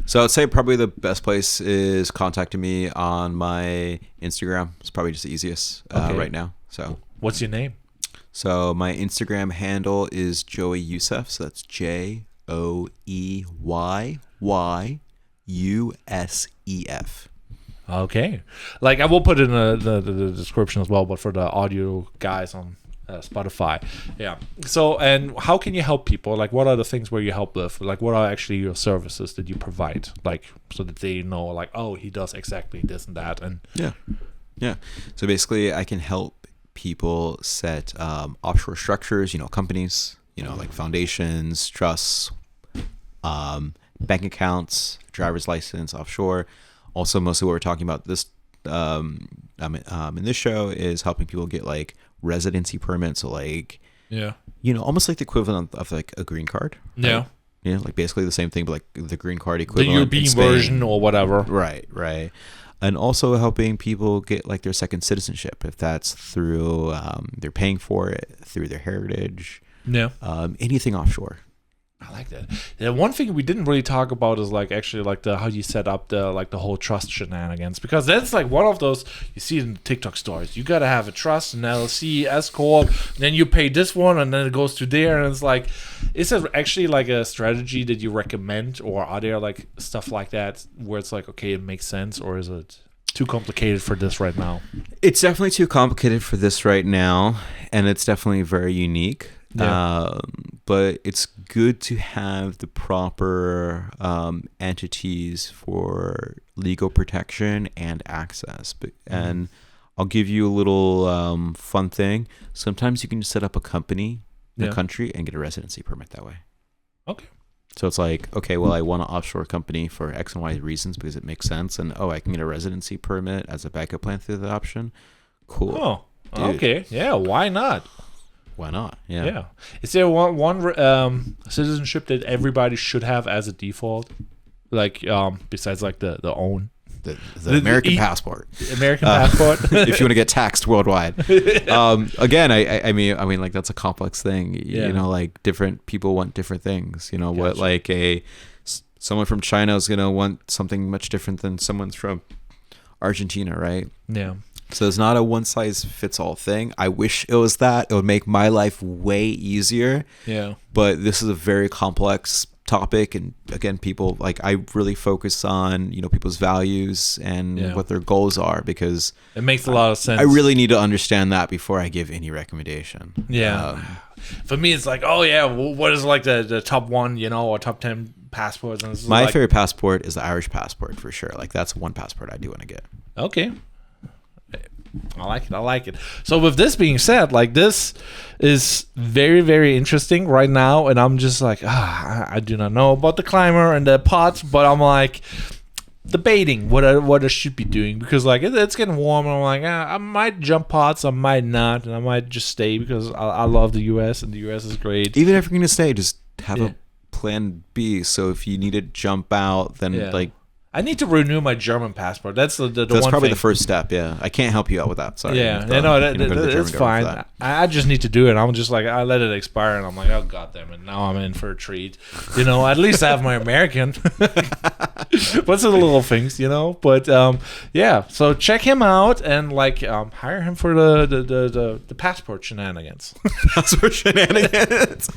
So I'd say probably the best place is contacting me on my Instagram. It's probably just the easiest right now. So what's your name? So my Instagram handle is Joey Youssef. So that's JoeyYusef. Okay. Like, I will put it in the description as well, but for the audio guys on Spotify. Yeah. So, and how can you help people? Like, what are the things where you help with? Like, what are actually your services that you provide? Like, so that they know, like, oh, he does exactly this and that. And yeah. So basically, I can help people set offshore structures, companies, like foundations, trusts, bank accounts, driver's license offshore. Also, mostly what we're talking about this in this show is helping people get like residency permits. So like, almost like the equivalent of like a green card. Right? Yeah. Like basically the same thing, but like the green card equivalent. The European version or whatever. Right. And also helping people get like their second citizenship, if that's through they're paying for it, through their heritage. Yeah. Anything offshore. I like that. Yeah, one thing we didn't really talk about is like actually like how you set up the whole trust shenanigans, because that's like one of those you see in TikTok stories. You gotta have a trust, an LLC, S corp, then you pay this one, and then it goes to there, and it's like, is it actually like a strategy that you recommend, or are there like stuff like that where it's like, okay, it makes sense, or is it too complicated for this right now? It's definitely too complicated for this right now, and it's definitely very unique. Yeah. But it's good to have the proper entities for legal protection and access. And I'll give you a little fun thing. Sometimes you can just set up a company in a country and get a residency permit that way. Okay. So it's like, okay, well, I want an offshore company for X and Y reasons because it makes sense. And, I can get a residency permit as a backup plan through that option. Cool. Oh, dude. Okay. Yeah, why not? Why not? Yeah. Is there one citizenship that everybody should have as a default? Like, besides like the own? The American passport. American passport. If you want to get taxed worldwide. Again, I mean, like that's a complex thing. Yeah. Like different people want different things. Gotcha. What like someone from China is gonna want something much different than someone's from Argentina, right? Yeah. So it's not a one size fits all thing. I wish it was that. It would make my life way easier. Yeah. But this is a very complex topic, and again, people like I really focus on people's values and what their goals are, because it makes a lot of sense. I really need to understand that before I give any recommendation. For me, it's like, oh yeah, what is like the top one, or top 10 passports? And my favorite passport is the Irish passport for sure. Like that's one passport I do want to get. Okay. I like it. So with this being said, like this is very, very interesting right now, and I'm just like, I do not know about the climber and the pots, but I'm like debating what I should be doing, because like it's getting warm, and I'm like, I might jump pots, I might not, and I might just stay because I love the US, and the US is great. Even if you're gonna stay, just have a plan B. So if you need to jump out, then like. I need to renew my German passport. That's the That's one probably thing. the first step. Yeah, I can't help you out with that. Sorry. Yeah, that's fine. I just need to do it. I'm just like, I let it expire, and I'm like, oh god damn it! Now I'm in for a treat. At least I have my American. What's the little things, But yeah. So check him out and like hire him for the passport shenanigans. Passport shenanigans.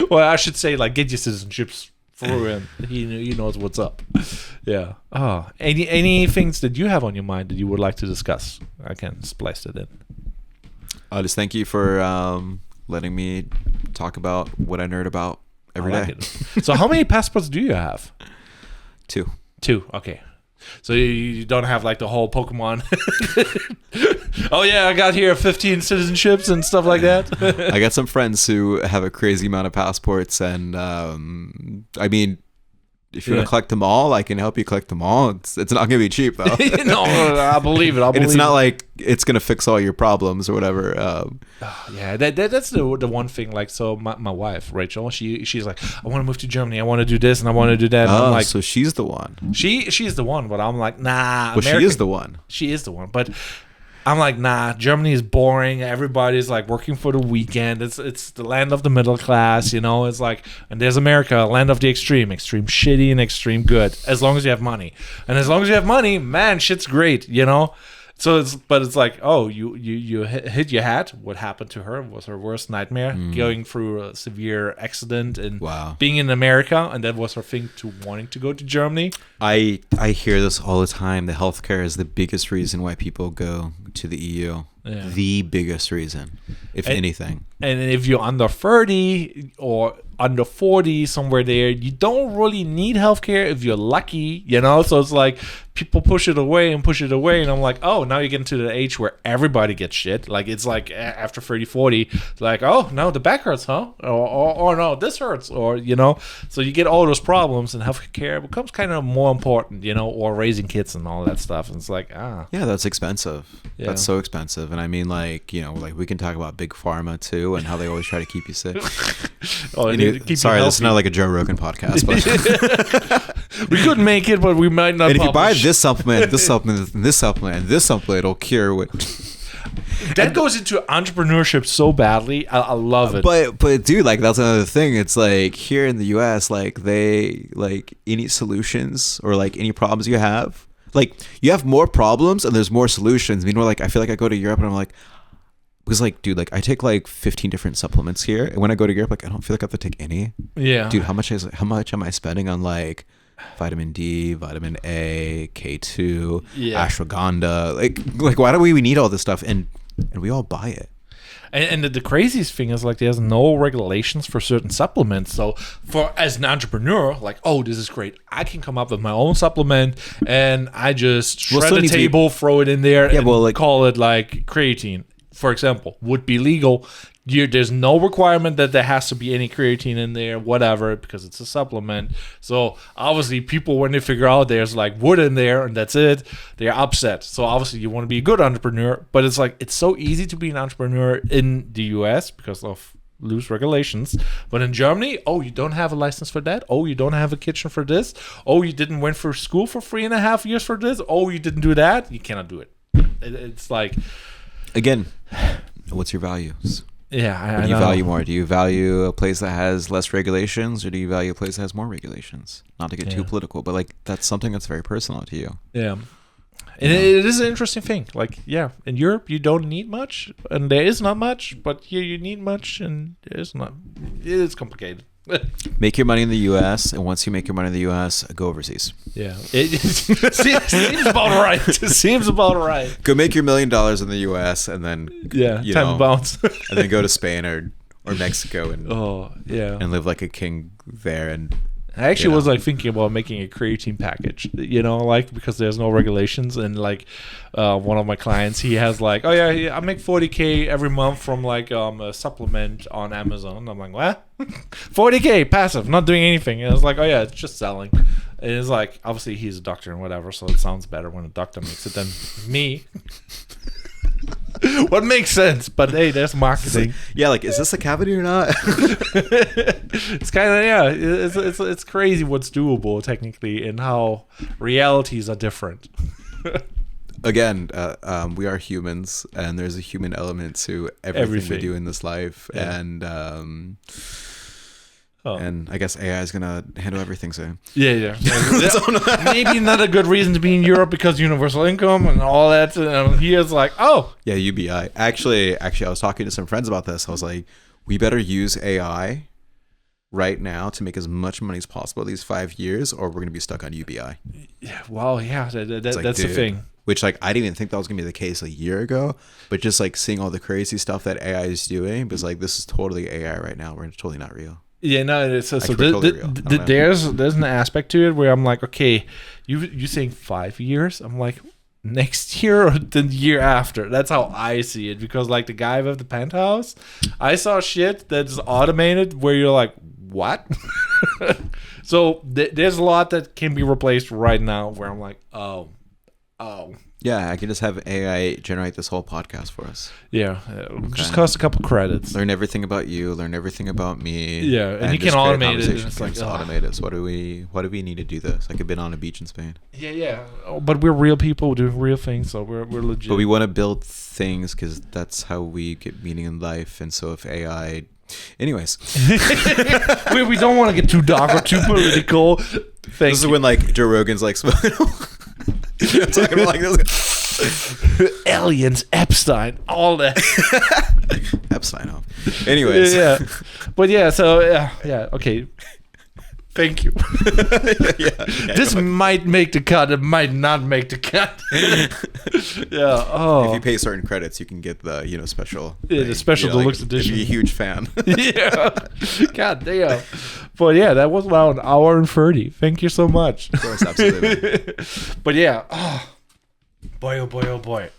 Well, I should say like get your citizenships through him. He knows what's up. Yeah. Oh, any things that you have on your mind that you would like to discuss? I can splice it in. Just thank you for letting me talk about what I nerd about every day. So how many passports do you have? 2. Okay. So you don't have like the whole Pokemon. Oh yeah, I got here 15 citizenships and stuff like that. I got some friends who have a crazy amount of passports, and I mean, if you want to collect them all, I can help you collect them all. It's not going to be cheap, though. No, I believe it. And it's not like it's going to fix all your problems or whatever. Yeah, that's the one thing. Like, so my wife, Rachel, she's like, I want to move to Germany. I want to do this and I want to do that. And I'm like, so she's the one. She's the one, but I'm like, nah. Well, she is the one. She is the one, but I'm like, nah, Germany is boring. Everybody's like working for the weekend. It's the land of the middle class, you know. It's like, and there's America, land of the extreme shitty and extreme good, as long as you have money. And as long as you have money, man, shit's great, you know. So it's like, oh, you hit your hat. What happened to her was her worst nightmare, going through a severe accident and being in America, and that was her thing to wanting to go to Germany. I hear this all the time. The healthcare is the biggest reason why people go to the EU. Yeah. The biggest reason, if anything. And if you're under 30 or under 40, somewhere there, you don't really need healthcare if you're lucky, you know? So it's like people push it away. And I'm like, oh, now you get into the age where everybody gets shit. Like, it's like after 30, 40, like, oh, no, the back hurts, huh? Or no, this hurts, or, you know? So you get all those problems, and healthcare becomes kind of more important, you know, or raising kids and all that stuff. And it's like, yeah, that's expensive. Yeah. That's so expensive. And I mean, like, you know, like we can talk about big pharma too and how they always try to keep you sick. Sorry, this is not like a Joe Rogan podcast, but we couldn't make it, but we might not. And if you buy this supplement, this supplement, and this supplement, and this supplement, it'll cure what. That goes into entrepreneurship so badly. I love it. But dude, like that's another thing. It's like here in the US, like they like any solutions or like any problems you have. Like you have more problems and there's more solutions. Meanwhile, like I feel like I go to Europe and I'm like, because like, dude, like I take like 15 different supplements here, and when I go to Europe, like I don't feel like I have to take any. Yeah, dude, how much am I spending on like vitamin D, vitamin A, K2, ashwagandha? Like why do we need all this stuff? And we all buy it. And the craziest thing is, like, there's no regulations for certain supplements. So for as an entrepreneur, like, oh, this is great. I can come up with my own supplement, and I just shred the table, throw it in there, and call it like creatine, for example, would be legal. There's no requirement that there has to be any creatine in there, whatever, because it's a supplement. So obviously people, when they figure out there's like wood in there and that's it, they're upset. So obviously you want to be a good entrepreneur, but it's like, it's so easy to be an entrepreneur in the US because of loose regulations. But in Germany, oh, you don't have a license for that. Oh, you don't have a kitchen for this. Oh, you didn't went for school for 3.5 years for this. Oh, you didn't do that. You cannot do it. It's like, again, what's your values? Yeah, what do you value more? Do you value a place that has less regulations, or do you value a place that has more regulations? Not to get too political, but like that's something that's very personal to you. Yeah, and it is an interesting thing. Like, yeah, in Europe you don't need much, and there is not much, but here you need much, and there's not. It is complicated. Make your money in the U.S., and once you make your money in the U.S., go overseas. Yeah, it seems about right. It seems about right. Go make your $1 million in the U.S. and then time to bounce, and then go to Spain or Mexico and and live like a king there. And I actually was like thinking about making a creatine package, you know, like because there's no regulations, and like one of my clients, he has like, oh yeah, I make $40K every month from like a supplement on Amazon. I'm like, what? $40K passive, not doing anything. And I was like, oh yeah, it's just selling. And it's like, obviously he's a doctor and whatever, so it sounds better when a doctor makes it than me. What makes sense, but hey, there's marketing. Like, is this a cavity or not? It's kind of it's crazy what's doable technically and how realities are different. Again, we are humans, and there's a human element to everything we do in this life, and I guess AI is gonna handle everything soon. Yeah. Maybe not a good reason to be in Europe because universal income and all that. And here's like, oh yeah, UBI. Actually, I was talking to some friends about this. I was like, we better use AI right now to make as much money as possible these 5 years, or we're gonna be stuck on UBI. Yeah, well, yeah, that's the thing. Which, like, I didn't even think that was gonna be the case a year ago, but just like seeing all the crazy stuff that AI is doing, because like this is totally AI right now. We're totally not real. Yeah, no, it's so there's an aspect to it where I'm like, okay, you saying 5 years? I'm like, next year or the year after. That's how I see it, because like the guy with the penthouse, I saw shit that's automated where you're like, what? So there's a lot that can be replaced right now where I'm like, oh. Yeah, I can just have AI generate this whole podcast for us. Yeah, it'll just cost a couple credits. Learn everything about you. Learn everything about me. Yeah, and you can automate it. And it's like, automate it. So why do we need to do this? Like I've been on a beach in Spain. Yeah. Oh, but we're real people doing real things, so we're legit. But we want to build things because that's how we get meaning in life. And so if AI, anyways, we don't want to get too dark or too political. This is when like Joe Rogan's like smoking. Talking about like this. Aliens, Epstein, all that. Epstein off. Anyways. Yeah. But yeah, so yeah, okay. Thank you. This might make the cut. It might not make the cut. Yeah. Oh. If you pay certain credits, you can get the special. Yeah, the special deluxe edition. Be a huge fan. Yeah. God damn. But yeah, that was about an hour and 30. Thank you so much. Of course, absolutely. But yeah. Oh. Boy, oh boy, oh boy.